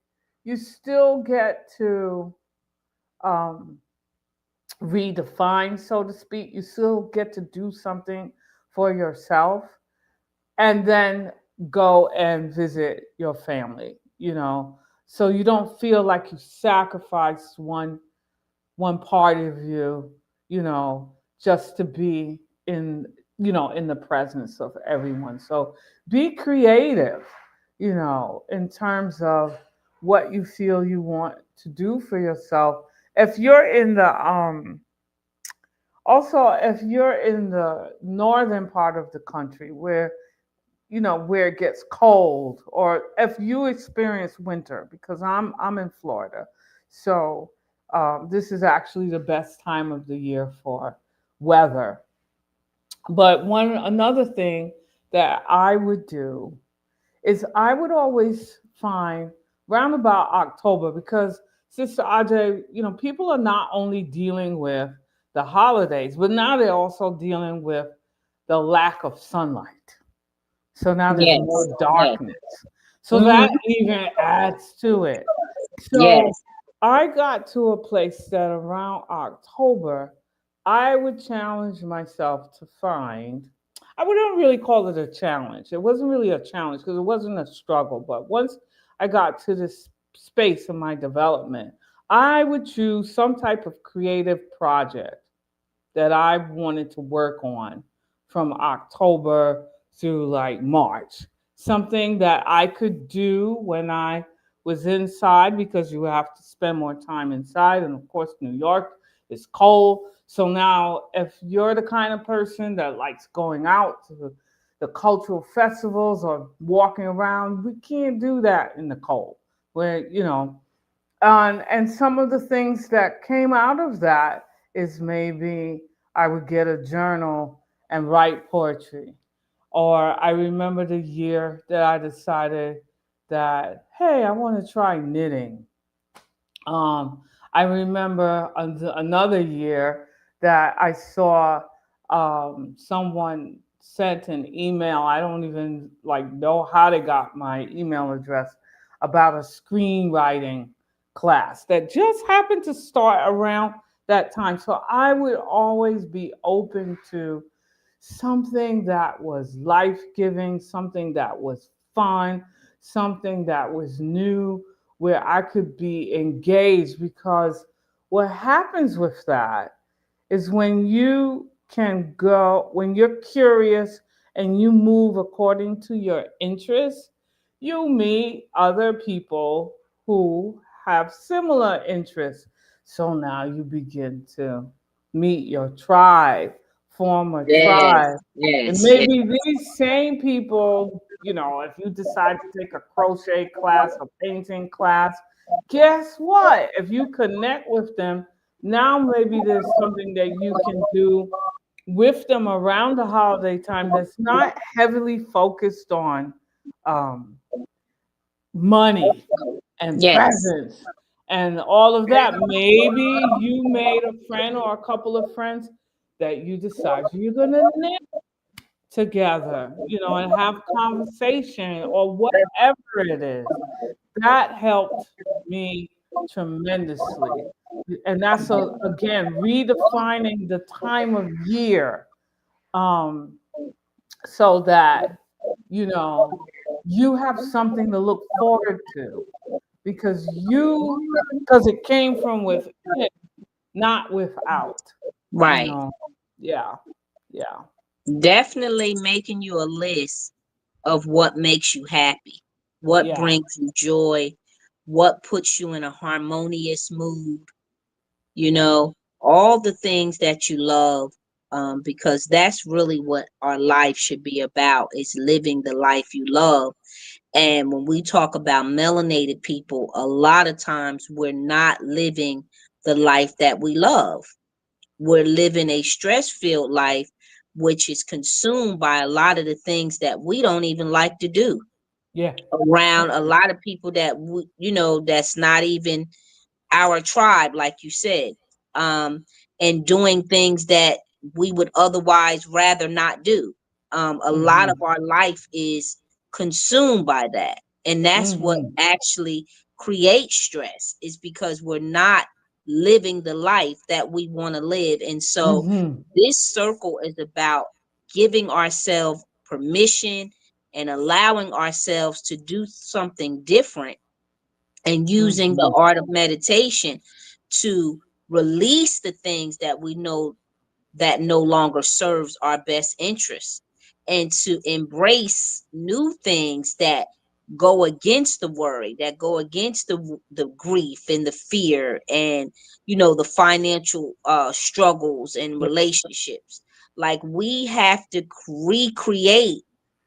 you still get to um, redefine, so to speak. You still get to do something for yourself and then go and visit your family, so you don't feel like you sacrificed one part of you, you know, just to be in, in the presence of everyone. So be creative, in terms of what you feel you want to do for yourself. If you're in the also, if you're in the northern part of the country where where it gets cold, or if you experience winter, because I'm in Florida, so this is actually the best time of the year for weather. But one another thing that I would do is I would always find round about October, because Sister Ajay, people are not only dealing with the holidays, but now they're also dealing with the lack of sunlight. So now there's more Yes. Yes. darkness. So Hmm. that even adds to it. So Yes. I got to a place that around October, I would challenge myself to find, I wouldn't really call it a challenge. It wasn't really a challenge because it wasn't a struggle. But once I got to this space in my development, I would choose some type of creative project that I wanted to work on from October through like March. Something that I could do when I was inside, because you have to spend more time inside. And of course, New York is cold. So now, if you're the kind of person that likes going out to the cultural festivals or walking around, we can't do that in the cold. Where, and some of the things that came out of that is maybe I would get a journal and write poetry. Or I remember the year that I decided that, hey, I want to try knitting. Um, I remember another year that I saw someone sent an email. I don't even like know how they got my email address, about a screenwriting class that just happened to start around that time. So I would always be open to something that was life giving, something that was fun, something that was new, where I could be engaged. Because what happens with that is when you can go, when you're curious and you move according to your interests, you meet other people who have similar interests. So now you begin to meet your tribe, form a tribe. Yes. And Yes. Yes. maybe these same people, if you decide to take a crochet class, a painting class, guess what? If you connect with them, now maybe there's something that you can do with them around the holiday time that's not heavily focused on um, money and Yes. presents and all of that. Maybe you made a friend or a couple of friends that you decide you're going to knit together, and have conversation or whatever it is. that helped me tremendously. And that's again redefining the time of year, um, so that you know you have something to look forward to, because it came from within, not without. You Right. know, yeah, yeah, Definitely making you a list of what makes you happy, what yeah. brings you joy, what puts you in a harmonious mood, you know, all the things that you love, because that's really what our life should be about, is living the life you love. And when we talk about melanated people, a lot of times we're not living the life that we love. We're living a stress filled life, which is consumed by a lot of the things that we don't even like to do Yeah. around a lot of people that that's not even our tribe, like you said, and doing things that we would otherwise rather not do. A lot of Mhm. our life is consumed by that, and that's what Mhm. actually creates stress, is because we're not living the life that we want to live. And so Mhm. this circle is about giving ourselves permission and allowing ourselves to do something different, and using the Mhm. art of meditation to release the things that we know that no longer serves our best interests, and to embrace new things that go against the worry, that go against the grief and the fear, and the financial struggles and Yeah. relationships. Like, we have to recreate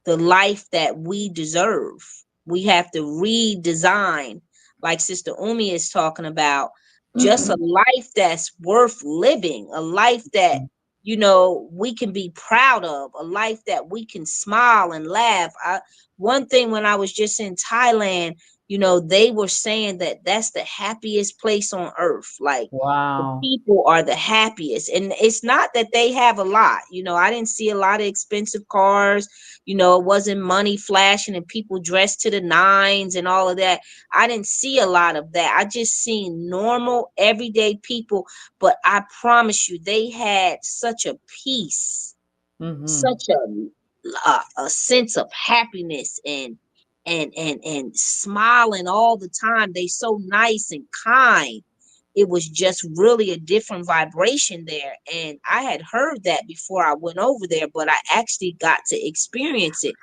the life that we deserve. We have to redesign, like Sister Umi is talking about, just a life that's worth living, a life that we can be proud of, a life that we can smile and laugh. One thing, when I was just in Thailand, they were saying that that's the happiest place on earth. Like, the Wow. people are the happiest. And it's not that they have a lot. I didn't see a lot of expensive cars. It wasn't money flashing and people dressed to the nines and all of that. I didn't see a lot of that. I just seen normal, everyday people. But I promise you, they had such a peace, Mhm. such a sense of happiness, and smiling all the time. They so nice and kind. It was just really a different vibration there, and I had heard that before I went over there, but I actually got to experience it.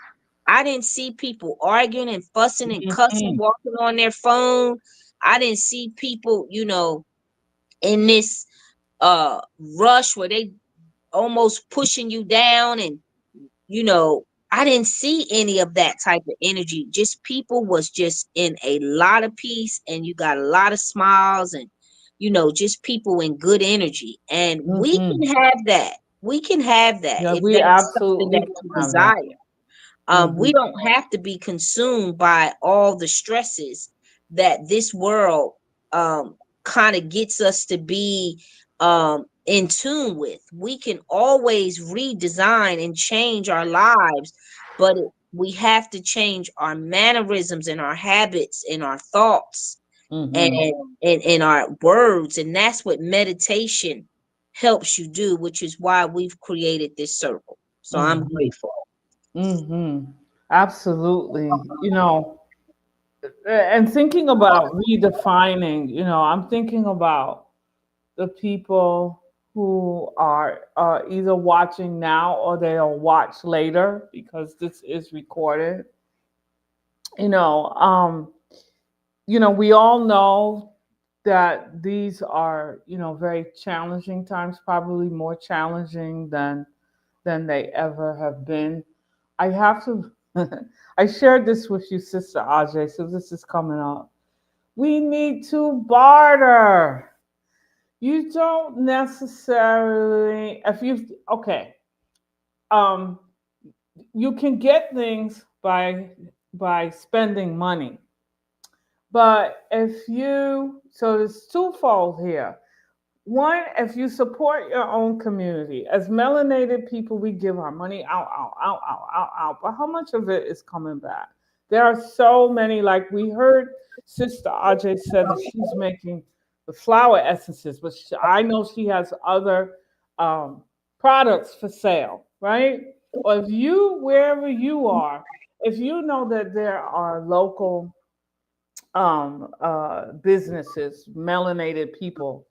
I didn't see people arguing and fussing and cussing, Mhm. walking on their phone. I didn't see people, in this rush where they almost pushing you down, and you know I didn't see any of that type of energy. Just people was just in a lot of peace, and you got a lot of smiles, and just people in good energy. And we Mhm. can have that. We can have that Yeah, if we that's something absolutely that can you have that. desire. We Mhm. don't have to be consumed by all the stresses that this world kind of gets us to be in tune with. We can always redesign and change our lives, but we have to change our mannerisms and our habits and our thoughts, and Mhm. and our words. And that's what meditation helps you do, which is why we've created this circle. So I'm Mhm. grateful. Mhm. Absolutely. And thinking about redefining, I'm thinking about the people who are either watching now or they'll watch later because this is recorded. You know, um, we all know that these are, very challenging times, probably more challenging than they ever have been. I have to I shared this with you, Sister Ajay, so this is coming up. We need to barter. You don't necessarily, if you, okay, um, you can get things by spending money. But if you, so there's twofold here. One, if you support your own community, as melanated people, we give our money out, out, out, out, out, out. But how much of it is coming back? There are so many. Like we heard, Sister Ajay said that she's making the flower essences, but I know she has other um, products for sale, right? Or if you, wherever you are, if you know that there are local businesses, melanated people,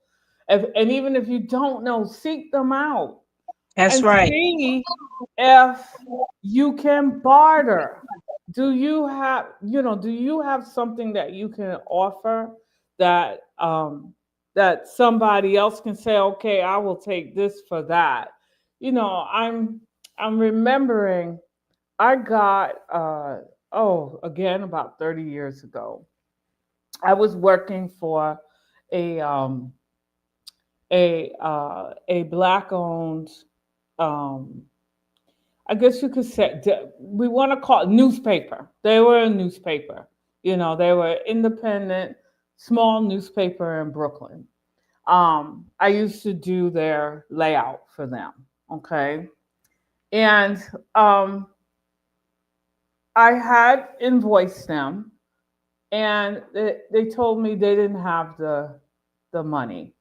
and even if you don't know, seek them out That's and right. see if you can barter. Do you have something that you can offer that that somebody else can say, okay, I will take this for that. I'm remembering I got again about 30 years ago. I was working for a a black owned um I guess you could say we want to call it newspaper. They were a newspaper. They were independent, small newspaper in Brooklyn. I used to do their layout for them. Okay. And I had invoiced them, and they told me they didn't have the money,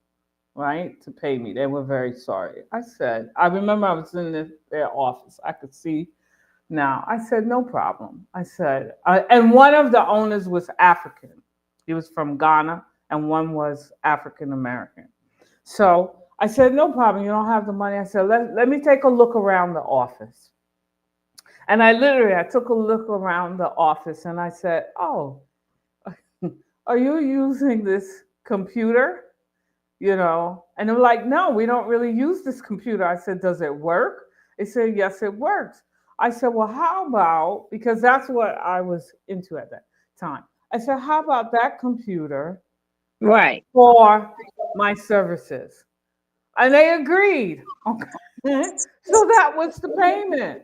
right, to pay me. They were very sorry. I remember I was in their office. I could see now. I said, no problem. And one of the owners was African. He was from Ghana, and one was African American. So I said, no problem. You don't have the money. I said, let me take a look around the office. And I took a look around the office and I said, oh, are you using this computer? And they're like, no, we don't really use this computer. I said, does it work? They said, yes, it works. I said, well, how about, because that's what I was into at that time. I said, how about that computer Right. for my services? And they agreed. Okay. So that was the payment,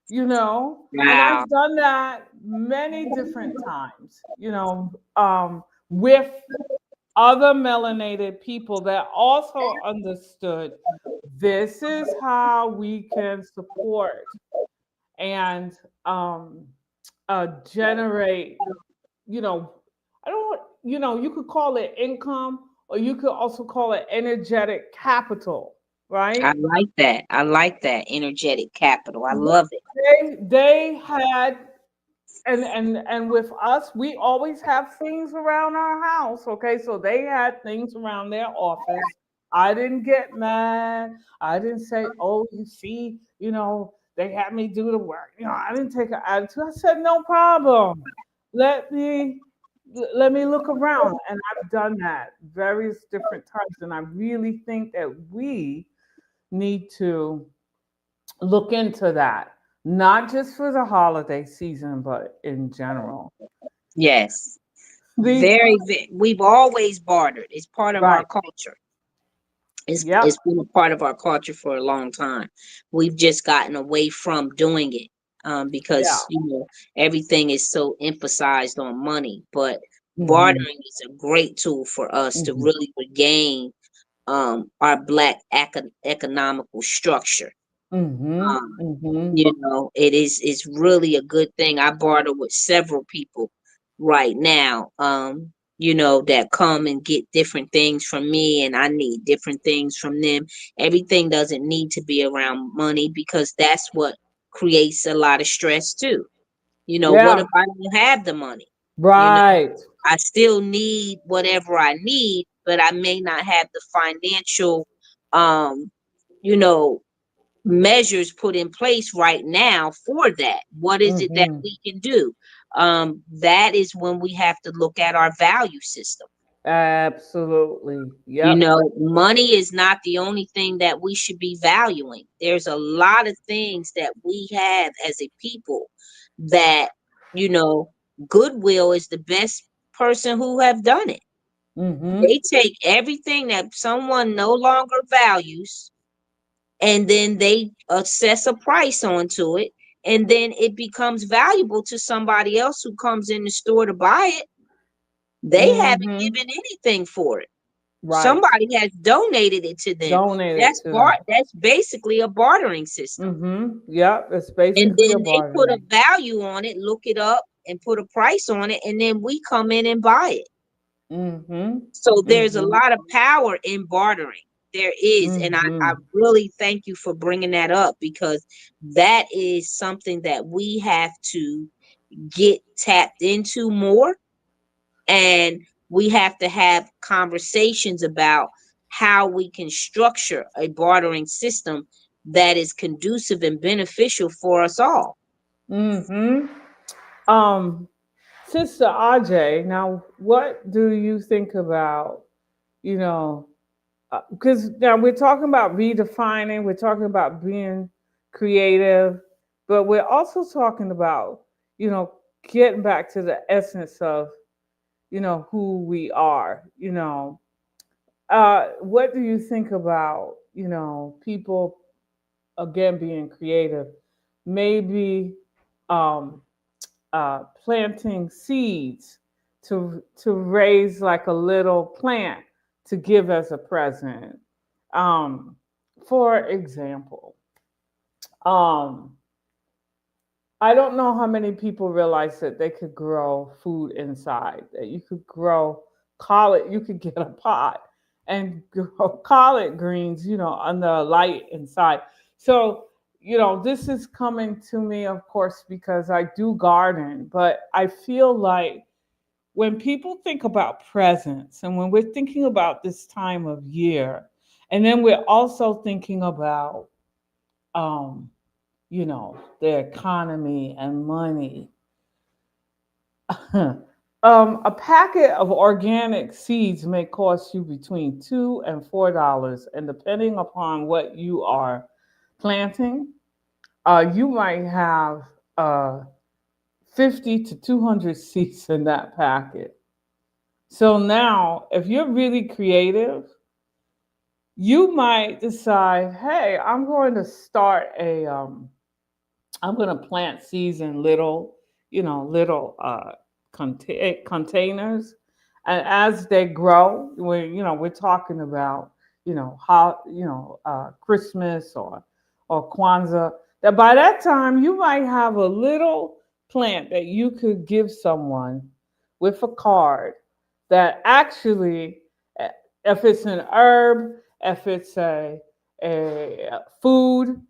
and Wow. I've done that many different times, with other melanated people that also understood this is how we can support and generate, you know, I don't, you could call it income or you could also call it energetic capital, I right? like that. I like that energetic capital. I love it. They had and with us, we always have things around our house. Okay, so they had things around their office. I didn't get mad. I didn't say, "Oh, you see, they had me do the work." I didn't take an attitude. I said, "No problem. Let me let me look around." And I've done that various different times, and I really think that we need to look into that, not just for the holiday season, but in general. Yes. The We've always bartered. It's part of our right, culture. It's yep, been a part of our culture for a long time. We've just gotten away from doing it yeah, because everything is so emphasized on money. But hmm bartering is a great tool for us to hmm really regain our black economical structure. hmm Um, hmm it's really a good thing. I barter with several people right now, that come and get different things from me, and I need different things from them. Everything doesn't need to be around money because that's what creates a lot of stress too. What yeah, if I don't have the money? You know, right, I still need whatever I need, but I may not have the financial, um, you know, measures put in place right now for that. What is it that hmm we can do? That is when we have to look at our value system. absolutely, yep, Money is not the only thing that we should be valuing. There's a lot of things that we have as a people that, you know, Goodwill is the best person who have done it. hmm They take everything that someone no longer values and then they assess a price onto it, and then it becomes valuable to somebody else who comes in the store to buy it. They haven't hmm given anything for it. right, Somebody has donated it to them. donated to them. That's basically a bartering system. Yep, it's And basically a then they put a bartering. value on it, look it up, and put a price on it, and then we come in and buy it. Mm-hmm. So there's a Mm-hmm. lot of power in bartering. There is. And I Mm-hmm. really thank you for bringing that up, because that is something that we have to get tapped into more. And we have to have conversations about how we can structure a bartering system that is conducive and beneficial for us all. Mm-hmm. Um, Sister Aj, now what do you think about, you know, because now we're talking about redefining, we're talking about being creative, but we're also talking about, you know, getting back to the essence of, you know, who we are, you know. What do you think about, you know, people again being creative, maybe um, planting seeds to raise like a little plant to give as a present. Um, for example, um, I don't know how many people realize that they could grow food inside. That you could grow collard, you could get a pot and grow collard greens, you know, under a light inside. So, you know, this is coming to me, of course, because I do garden, but I feel like when people think about presents and when we're thinking about this time of year, and then we're also thinking about um, you know, the economy and money. A packet of organic seeds may cost you between $2 and $4, and depending upon what you are planting, you might have 50 to 200 seeds in that packet. So now, if you're really creative, you might decide, hey, I'm going to plant seeds in little, you know, little containers, and as they grow, we're talking about, you know, how, you know, Christmas or Kwanzaa. That by that time you might have a little plant that you could give someone with a card that actually, eh, if it's an herb, if it's a food,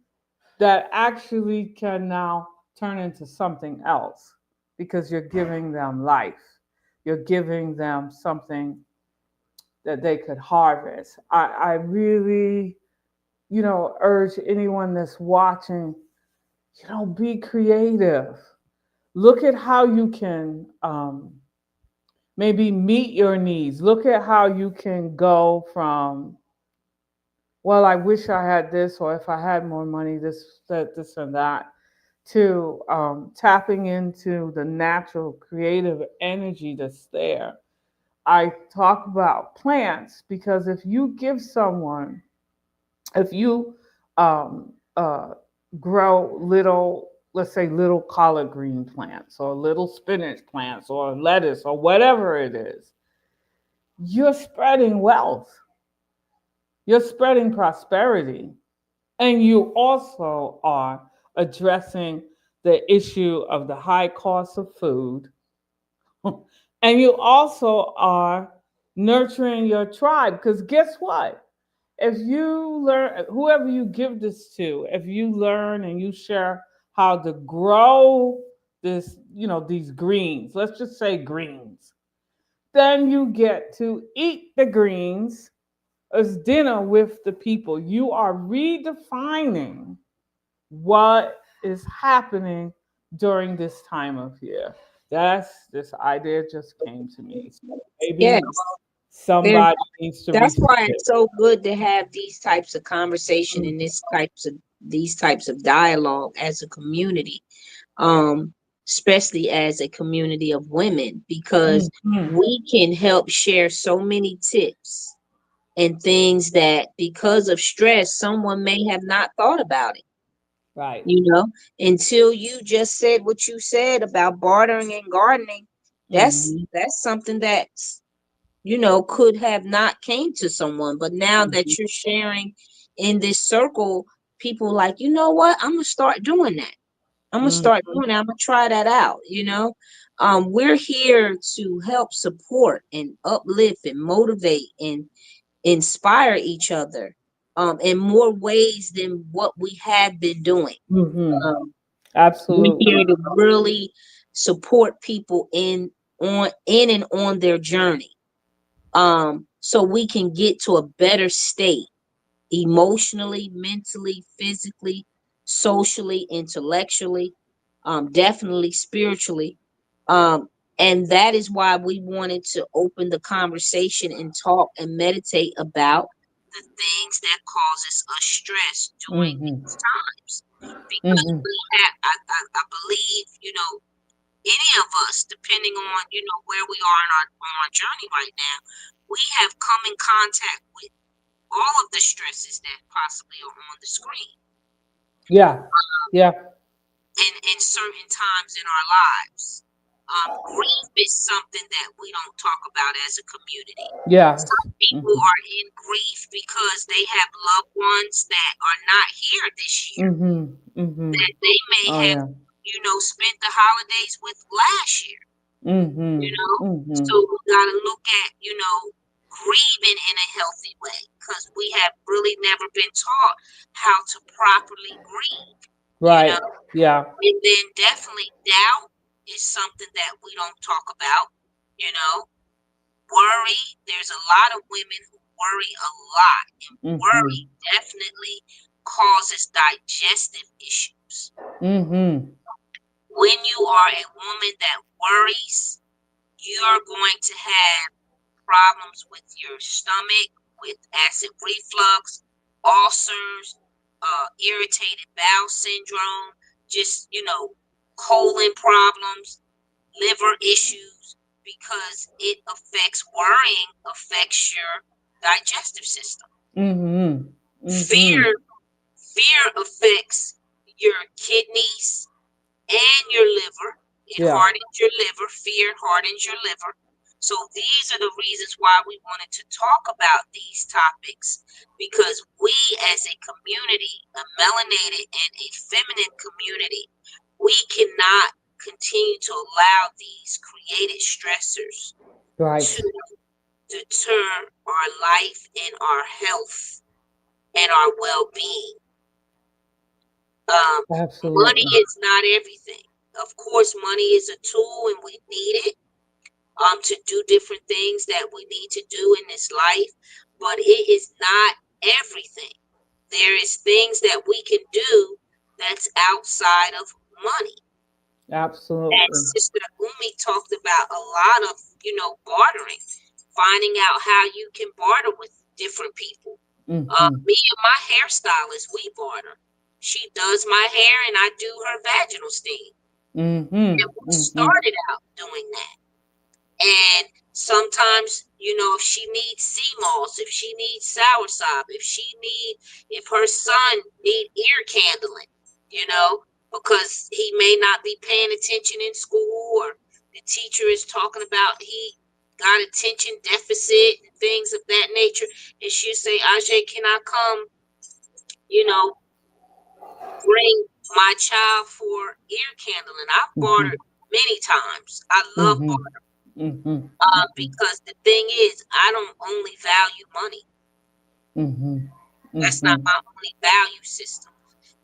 that actually can now turn into something else because you're giving them life. You're giving them something that they could harvest. I really, you know, urge anyone that's watching, you know, be creative. Look at how you can maybe meet your needs. Look at how you can go from, well, I wish I had this, or if I had more money, this, and that, to tapping into the natural creative energy that's there. I talk about plants because if you um, uh, grow little, let's say little collard green plants or little spinach plants or lettuce or whatever it is, you're spreading wealth, you're spreading prosperity, and you also are addressing the issue of the high cost of food. And you also are nurturing your tribe. Because guess what? If you learn, whoever you give this to, if you learn and you share how to grow this, you know, these greens, let's just say greens, then you get to eat the greens as dinner with the people. You are redefining what is happening during this time of year. This idea just came to me. So Yes. maybe There, somebody needs to that's receive why it. it's so good to have these types of conversation and these types of dialogue as a community, um, especially as a community of women, because Mhm. we can help share so many tips and things that, because of stress, someone may have not thought about it. Right. You know, until you just said what you said about bartering and gardening. Hmm. That's something that's, could have not came to someone, but now that you're sharing in this circle, people like, you know what, I'm gonna start doing that. I'm gonna Mm, start doing that. I'm gonna try that out. We're here to help support and uplift and motivate and inspire each other in more ways than what we have been doing. mm-hmm. Um, we're here Absolutely. to really support people in and on their journey, so we can get to a better state emotionally, mentally, physically, socially, intellectually, definitely spiritually. Um, and that is why we wanted to open the conversation and talk and meditate about the things that causes us stress during Mm-hmm. these times. Because Mm-hmm. I believe, any of us, depending on, where we are on our journey right now, we have come in contact with all of the stresses that possibly are on the screen Yeah. Yeah. in certain times in our lives. Grief is something that we don't talk about as a community. Yes. Some people Mm-hmm. are in grief because they have loved ones that are not here this year, Mm-hmm. Mm-hmm. that they may Oh have, yeah. spent the holidays with last year. Mm-hmm. you know. Mm-hmm. So we gotta look at, grieving in a healthy way because we have really never been taught how to properly grieve, you Right. know. Yeah. And then definitely doubt is something that we don't talk about, you know. Worry, there's a lot of women who worry a lot, and Mm-hmm. worry definitely causes digestive issues. Mm-hmm. When you are a woman that worries, you're going to have problems with your stomach, with acid reflux, ulcers, irritated bowel syndrome, just, colon problems, liver issues, because it affects worrying, affects your digestive system. Mm-hmm. Mm-hmm. Fear, fear affects your kidneys, and your liver. It Yeah. hardens your liver. Fear hardens your liver. So these are the reasons why we wanted to talk about these topics, because we as a community, a melanated and a feminine community, we cannot continue to allow these created stressors Right. to deter our life and our health and our well-being. Um, Money Absolutely. is not everything. Of course, money is a tool and we need it to do different things that we need to do in this life, but it is not everything. There is things that we can do that's outside of money. And Absolutely. Sister Umi talked about a lot of, bartering, finding out how you can barter with different people. Mm-hmm. Me and my hairstylist, we barter. She does my hair and I do her vaginal steam. Mm-hmm. And we Mm-hmm. started out doing that. And sometimes, if she needs sea moss, if she needs soursop, if her son need ear candling, because he may not be paying attention in school, or the teacher is talking about he got attention deficit and things of that nature, and she'll say, Ajay, can I come, you know, bring my child for ear candling? I've Mm-hmm. bartered many times. I love Mm-hmm. bartering. Mm-hmm. Because the thing is, I don't only value money. Mm-hmm. That's not Mm-hmm. my only value system.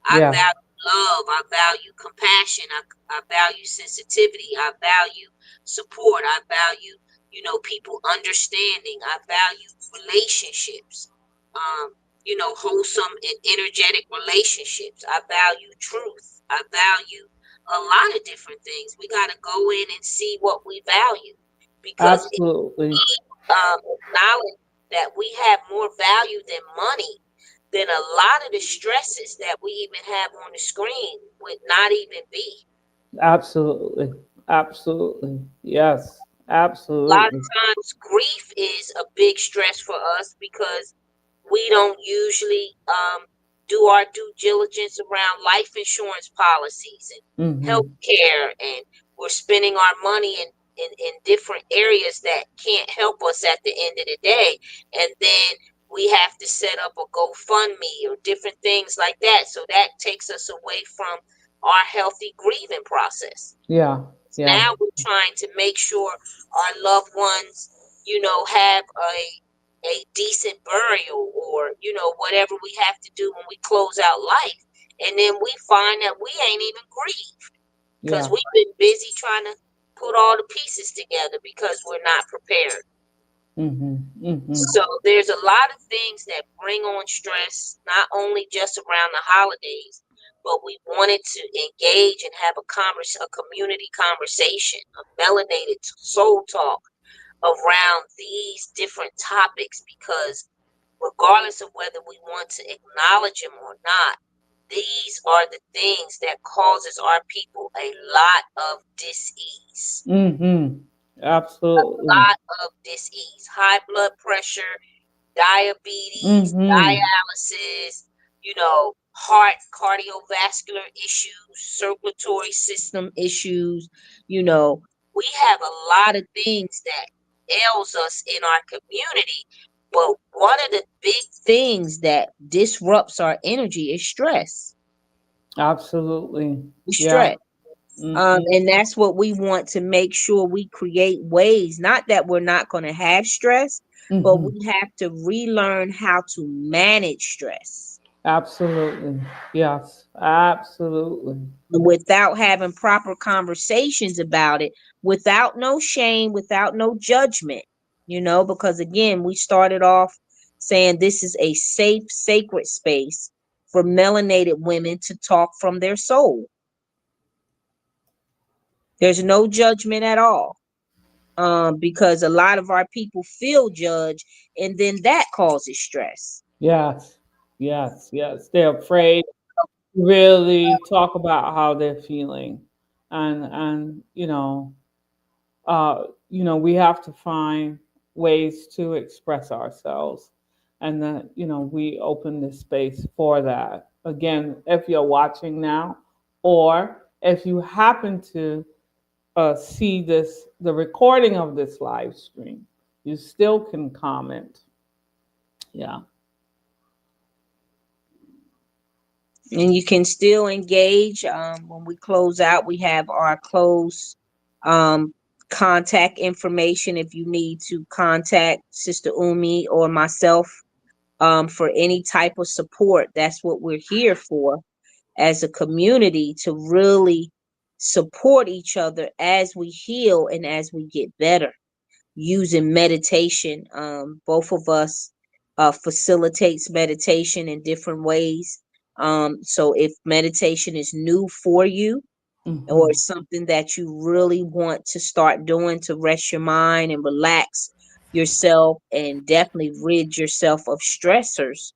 I Yeah. value love. I value compassion. I value sensitivity. I value support. I value, people understanding. I value relationships. Um, wholesome and energetic relationships. I value truth. I value a lot of different things. We got to go in and see what we value, because if Absolutely. we acknowledge that we have more value than money, then a lot of the stresses that we even have on the screen would not even be. Absolutely. Absolutely. Yes. A lot of Absolutely. times, grief is a big stress for us because we don't usually do our due diligence around life insurance policies and Mm-hmm. health care, and we're spending our money in different areas that can't help us at the end of the day. And then we have to set up a GoFundMe or different things like that. So that takes us away from our healthy grieving process. Yeah. Yeah. Now we're trying to make sure our loved ones, have a decent burial, or whatever we have to do when we close out life. And then we find that we ain't even grieved because Yeah. we've been busy trying to put all the pieces together because we're not prepared. Mhm. Mhm. So there's a lot of things that bring on stress, not only just around the holidays, but we wanted to engage and have a community conversation, a melanated soul talk around these different topics, because regardless of whether we want to acknowledge them or not, these are the things that causes our people a lot of dis-ease. Mhm. Absolutely. Lot of dis-ease. High blood pressure, diabetes, Mhm. dialysis, heart, cardiovascular issues, circulatory system issues. You know, we have a lot of things that ails us in our community, but one of the big things that disrupts our energy is stress. Absolutely. Yeah. Stress. Mhm. And that's what we want to make sure we create ways, not that we're not going to have stress, but Mhm. we have to relearn how to manage stress Absolutely. Yes. Absolutely. without having proper conversations about it, without no shame, without no judgment, because again, we started off saying this is a safe, sacred space for melanated women to talk from their soul. There's no judgment at all. Because a lot of our people feel judged, and then that causes stress. Yes. Yes. Yes. They're afraid to really talk about how they're feeling, and we have to find ways to express ourselves, and that we open this space for that. Again, if you're watching now, or if you happen to see the recording of this live stream, you still can comment. Yeah. And you can still engage. When we close out, we have our close um, contact information if you need to contact Sister Umi or myself for any type of support. That's what we're here for as a community, to really support each other as we heal and as we get better using meditation. Both of us facilitates meditation in different ways. So if meditation is new for you, or Hmm. something that you really want to start doing to rest your mind and relax yourself and definitely rid yourself of stressors,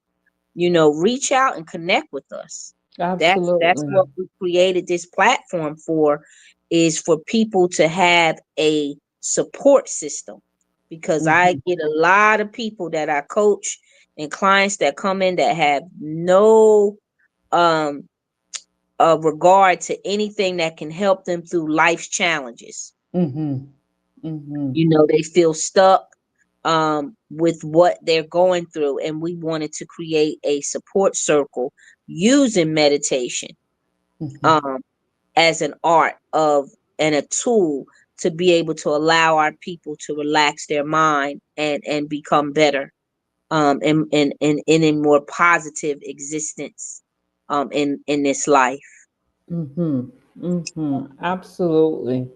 reach out and connect with us. That's Absolutely. what we created this platform for, is for people to have a support system. Because I Hmm. get a lot of people that I coach and clients that come in that have no um regard to anything that can help them through life's challenges. Hmm. Hmm. They feel stuck with what they're going through, and we wanted to create a support circle using meditation Hmm. um, as an art of and a tool to be able to allow our people to relax their mind and become better in a more positive existence in this life. Hmm. Hmm. Absolutely.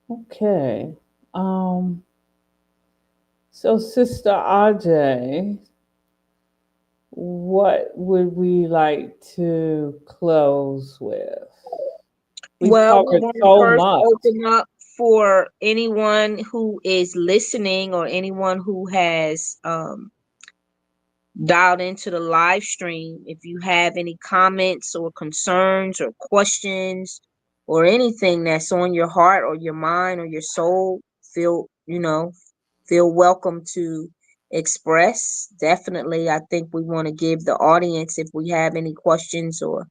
Okay. Um, so, Sister Aj, what would we like to close with? We've Well, we covered want to so first much. open up for anyone who is listening or anyone who has dialed into the live stream. If you have any comments or concerns or questions or anything that's on your heart or your mind or your soul, feel welcome to express. Definitely, I think we want to give the audience, if we have any questions or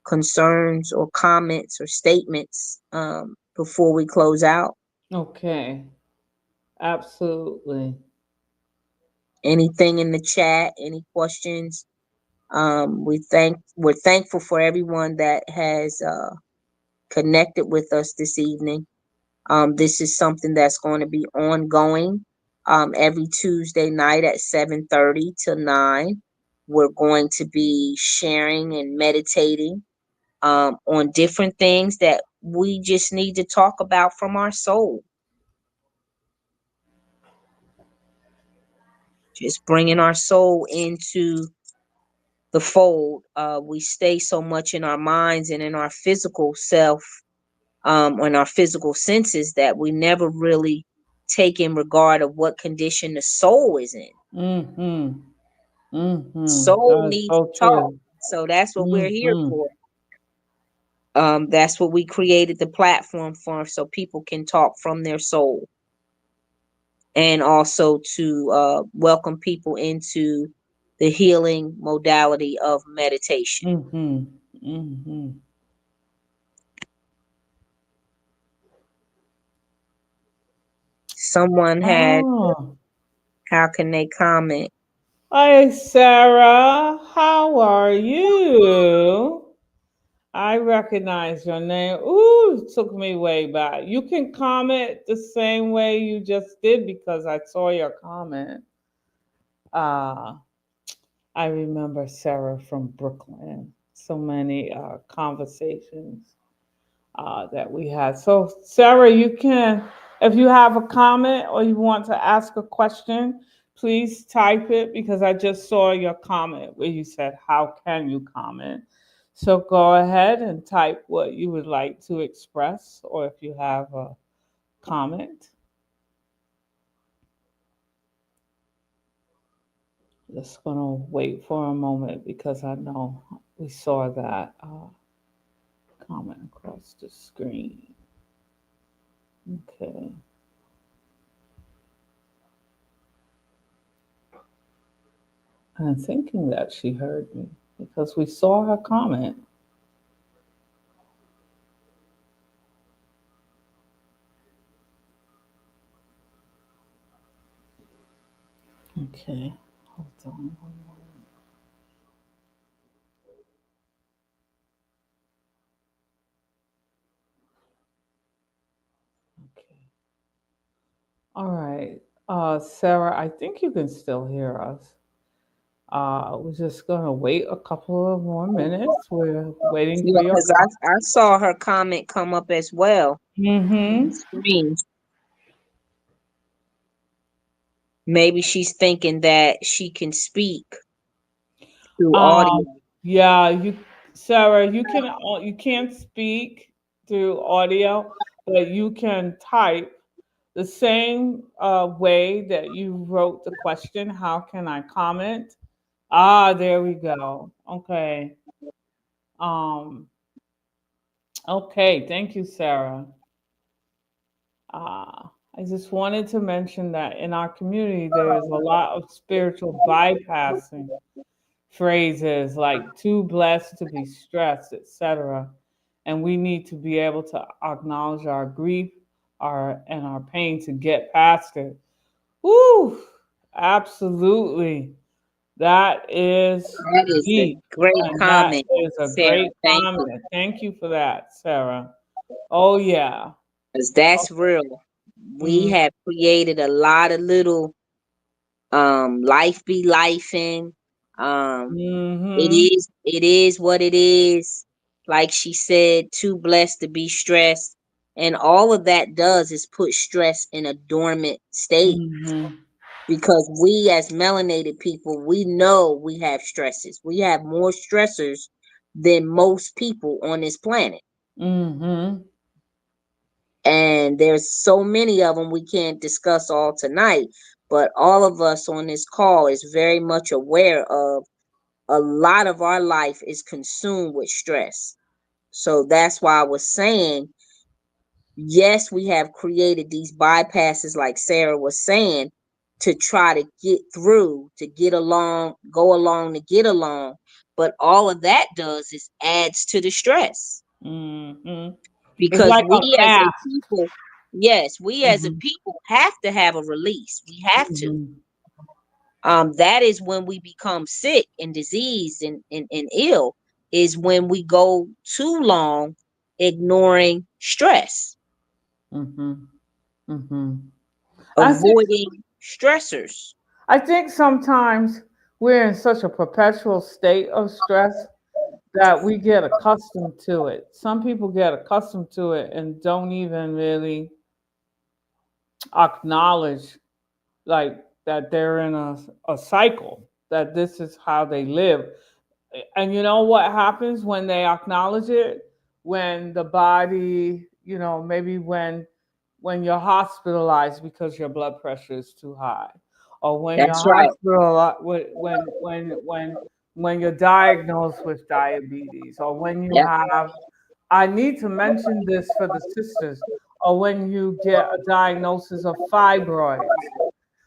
concerns or comments or statements before we close out. Okay. Absolutely. Anything in the chat, any questions? We're thankful for everyone that has connected with us this evening. This is something that's going to be ongoing every Tuesday night at 7:30 to 9. We're going to be sharing and meditating on different things that we just need to talk about from our soul. Just bringing our soul into the fold. We stay so much in our minds and in our physical self, on our physical senses, that we never really take in regard of what condition the soul is in. Mm-hmm. Mm-hmm. Soul That is needs so to talk. true. So that's what we're here Mm-hmm. for. That's what we created the platform for, so people can talk from their soul, and also to welcome people into the healing modality of meditation. Mm-hmm. Mm-hmm. Someone had, Oh. how can they comment? Hi, Sarah. How are you? I recognize your name. Ooh, it took me way back. You can comment the same way you just did because I saw your comment. Uh, I remember Sarah from Brooklyn. So many conversations that we had. So, Sarah, you can, if you have a comment or you want to ask a question, please type it because I just saw your comment where you said, how can you comment? So, go ahead and type what you would like to express, or if you have a comment. Just going to wait for a moment because I know we saw that comment across the screen. Okay. I'm thinking that she heard me because we saw her comment. Okay, hold on. Okay. All right. Sarah, I think you can still hear us. We're just going to wait a couple of more minutes. We're waiting Yeah, for your because call. I saw her comment come up as well on the Mm-hmm. screen. Maybe she's thinking that she can speak through audio. Um, yeah, Sarah, you can't speak through audio, but you can type the same way that you wrote the question. How can I comment? Ah, there we go. Okay. Um, okay, thank you, Sarah. I just wanted to mention that in our community, there is a lot of spiritual bypassing phrases like too blessed to be stressed, etc. And we need to be able to acknowledge our grief, our pain to get past it. Woo! Absolutely. That is That is a deep. great And that comment, is a Sarah. great Thank you. comment. Thank you for that, Sarah. Oh, yeah. Because that's real. We Mm, have created a lot of little life be life in. It mm-hmm. is what it is. Like she said, too blessed to be stressed. And all of that does is put stress in a dormant state, Mm-hmm. because we as melanated people, we know we have stresses. We have more stressors than most people on this planet. Mm-hmm. And there's so many of them we can't discuss all tonight, but all of us on this call is very much aware of a lot of our life is consumed with stress. So that's why I was saying, yes, we have created these bypasses, like Sarah was saying, to try to get through, to get along, go along to get along. But all of that does is adds to the stress, Mm-hmm. It's because like a we as a mask. people, yes, we as a Mm-hmm. people have to have a release. We have to. Mm-hmm. That is when we become sick and diseased and ill, is when we go too long ignoring stress, Mhm. Mhm. I think avoiding stressors. I think sometimes we're in such a perpetual state of stress that we get accustomed to it. Some people get accustomed to it and don't even really acknowledge like that they're in a cycle, that this is how they live. And you know what happens when they acknowledge it? When the body, maybe when you're hospitalized because your blood pressure is too high, or when you're That's right. hospitalized, when you're diagnosed with diabetes, or when you Yep. have, I need to mention this for the sisters, or when you get a diagnosis of fibroids, um,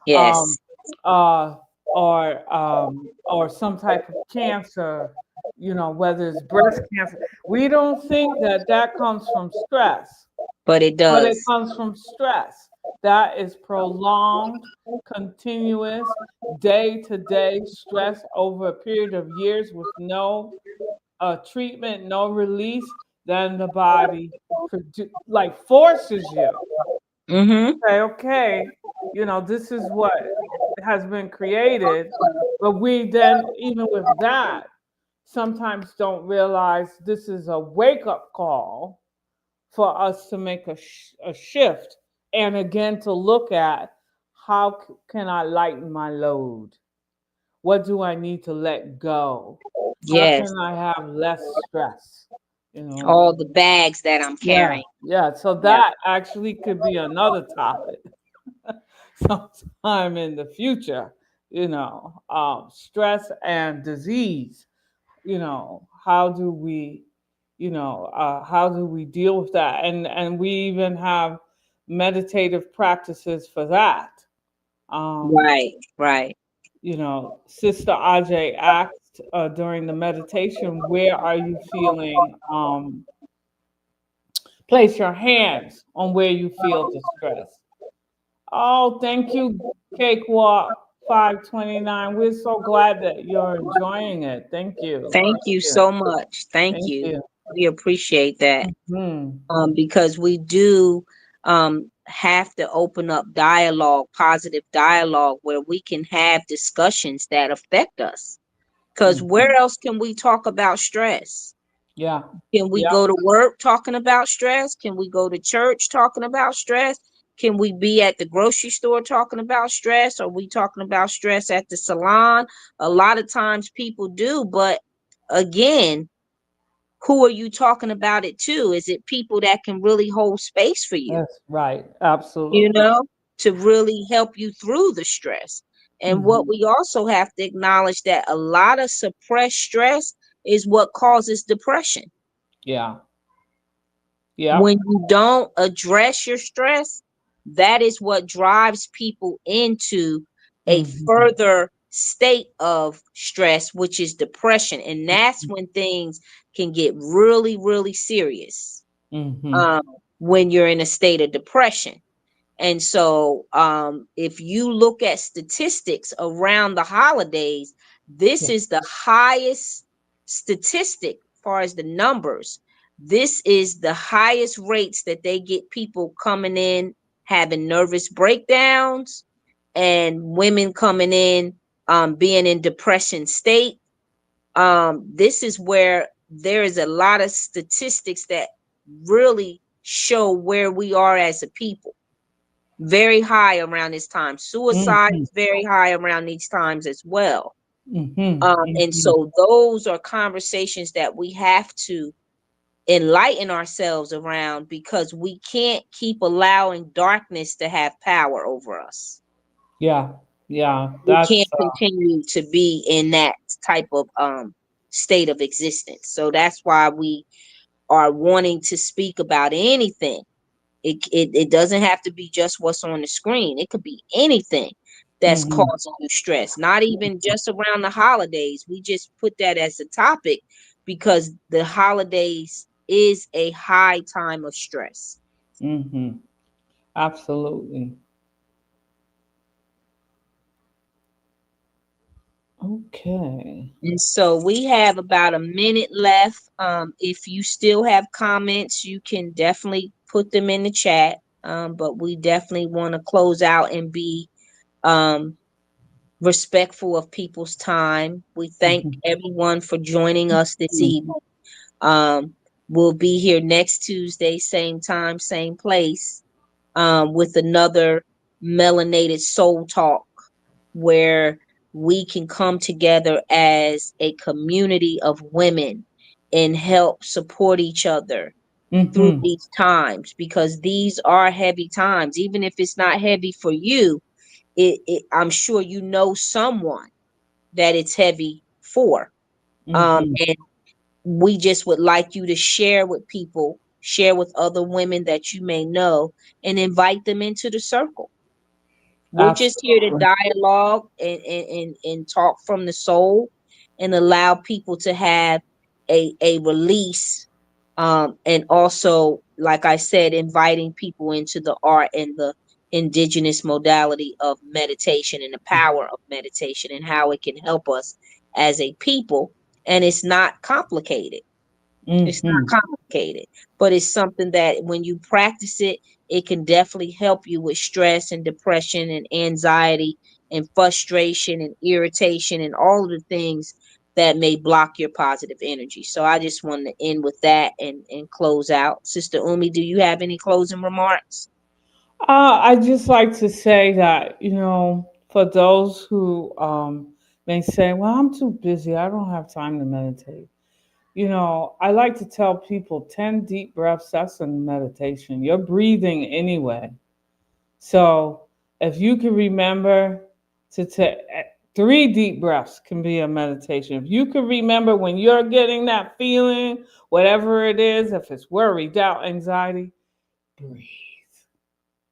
Yes. uh, or some type of cancer, whether it's breast cancer. We don't think that that comes from stress, But it but it does. comes from stress. That is prolonged, continuous, day to day stress over a period of years with no treatment, no release. Then the body like forces you Mm-hmm. say, okay, this is what has been created. But we then, even with that, sometimes don't realize this is a wake up call for us to make a shift, and again to look at how can I lighten my load? What do I need to let go? How Yes. can I have less stress? You know, All the bags that I'm yeah, carrying. yeah. So Yeah. that actually could be another topic sometime in the future. Stress and disease. How do we, how do we deal with that? And we even have meditative practices for that. Um, Right. Right. Sister Ajay asked during the meditation, where are you feeling? Place your hands on where you feel distress. Oh, thank you, Cakewalk 529. We're so glad that you're enjoying it. Thank you. Thank Thank you you. so much. Thank Thank you. you. We appreciate that. Hmm. Because we do have to open up dialogue, positive dialogue, where we can have discussions that affect us. Because Hmm. where else can we talk about stress? Yeah. Can we Yeah. go to work talking about stress? Can we go to church talking about stress? Can we be at the grocery store talking about stress? Are we talking about stress at the salon? A lot of times people do, but again, who are you talking about it to? Is it people that can really hold space for you, That's right. you Absolutely. know, to really help you through the stress? And what Hmm. we also have to acknowledge that a lot of suppressed stress is what causes depression. Yeah. Yep. When you don't address your stress, that is what drives people into a Hmm. further state of stress, which is depression. And that's when things can get really, really serious, Hmm. um, when you're in a state of depression. And so, if you look at statistics around the holidays, this Yeah. is the highest statistic as far as the numbers. This is the highest rates that they get people coming in having nervous breakdowns, and women coming in being in depression state. This is where there is a lot of statistics that really show where we are as a people. Very high around this time. Suicide Hmm. is very high around these times as well. Hmm. And Hmm. so those are conversations that we have to enlighten ourselves around, because we can't keep allowing darkness to have power over us. Yeah. Yeah. We can't That's continue to be in that type of state of existence. So that's why we are wanting to speak about anything. It doesn't have to be just what's on the screen. It could be anything that's hmm. causing you stress, not even just around the holidays. We just put that as a topic because the holidays is a high time of stress. Hmm. Absolutely. Okay. And so we have about a minute left. If you still have comments, you can definitely put them in the chat. But we definitely want to close out and be um, respectful of people's time. We thank Mhm. everyone for joining us this evening. Um, we'll be here next Tuesday, same time, same place, with another Melanated Soul Talk where we can come together as a community of women and help support each other through Mhm. these times, because these are heavy times. Even if it's not heavy for you, I'm sure you know someone that it's heavy for. Mhm. And we just would like you to share with people, share with other women that you may know, and invite them into the circle. We're just here to Absolutely. dialogue and talk from the soul and allow people to have a release. And also, like I said, inviting people into the art and the indigenous modality of meditation and the power of meditation and how it can help us as a people. And it's not complicated. It's Mhm. not complicated, but it's something that when you practice it, it can definitely help you with stress and depression and anxiety and frustration and irritation and all of the things that may block your positive energy. So I just wanted to end with that and close out. Sister Umi, do you have any closing remarks? I just like to say that, for those who may say, well, I'm too busy, I don't have time to meditate. I like to tell people 10 deep breaths, that's a meditation. You're breathing anyway. So if you can remember to take 3 deep breaths, can be a meditation. If you can remember when you're getting that feeling, whatever it is, if it's worry, doubt, anxiety, breathe.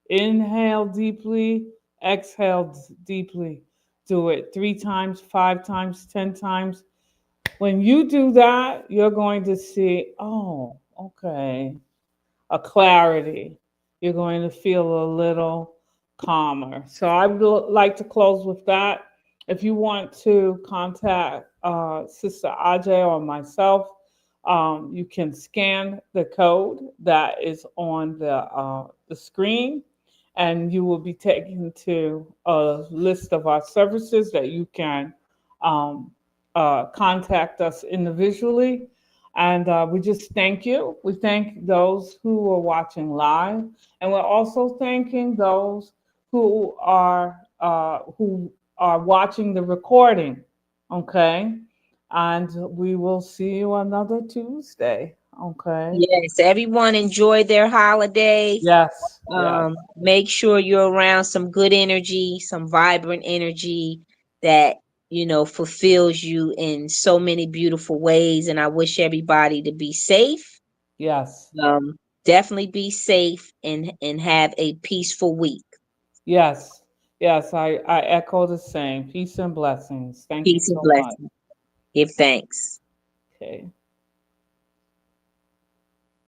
Inhale deeply, exhale deeply. Do it 3 times, 5 times, 10 times. When you do that, you're going to see, oh, okay, a clarity. You're going to feel a little calmer. So I would like to close with that. If you want to contact Sister Ajay or myself, you can scan the code that is on the screen, and you will be taken to a list of our services that you can um, contact us individually. And we just thank you. We thank those who are watching live, and we're also thanking those who are watching the recording. Okay, and we will see you another Tuesday. Okay. Yes, everyone enjoy their holiday. Yes. Yes. Make sure you're around some good energy, some vibrant energy that, fulfills you in so many beautiful ways. And I wish everybody to be safe. Yes. Definitely be safe and have a peaceful week. Yes. Yes. I echo the same. Peace and blessings. Thank you Peace and so much. blessings. Give thanks. Okay.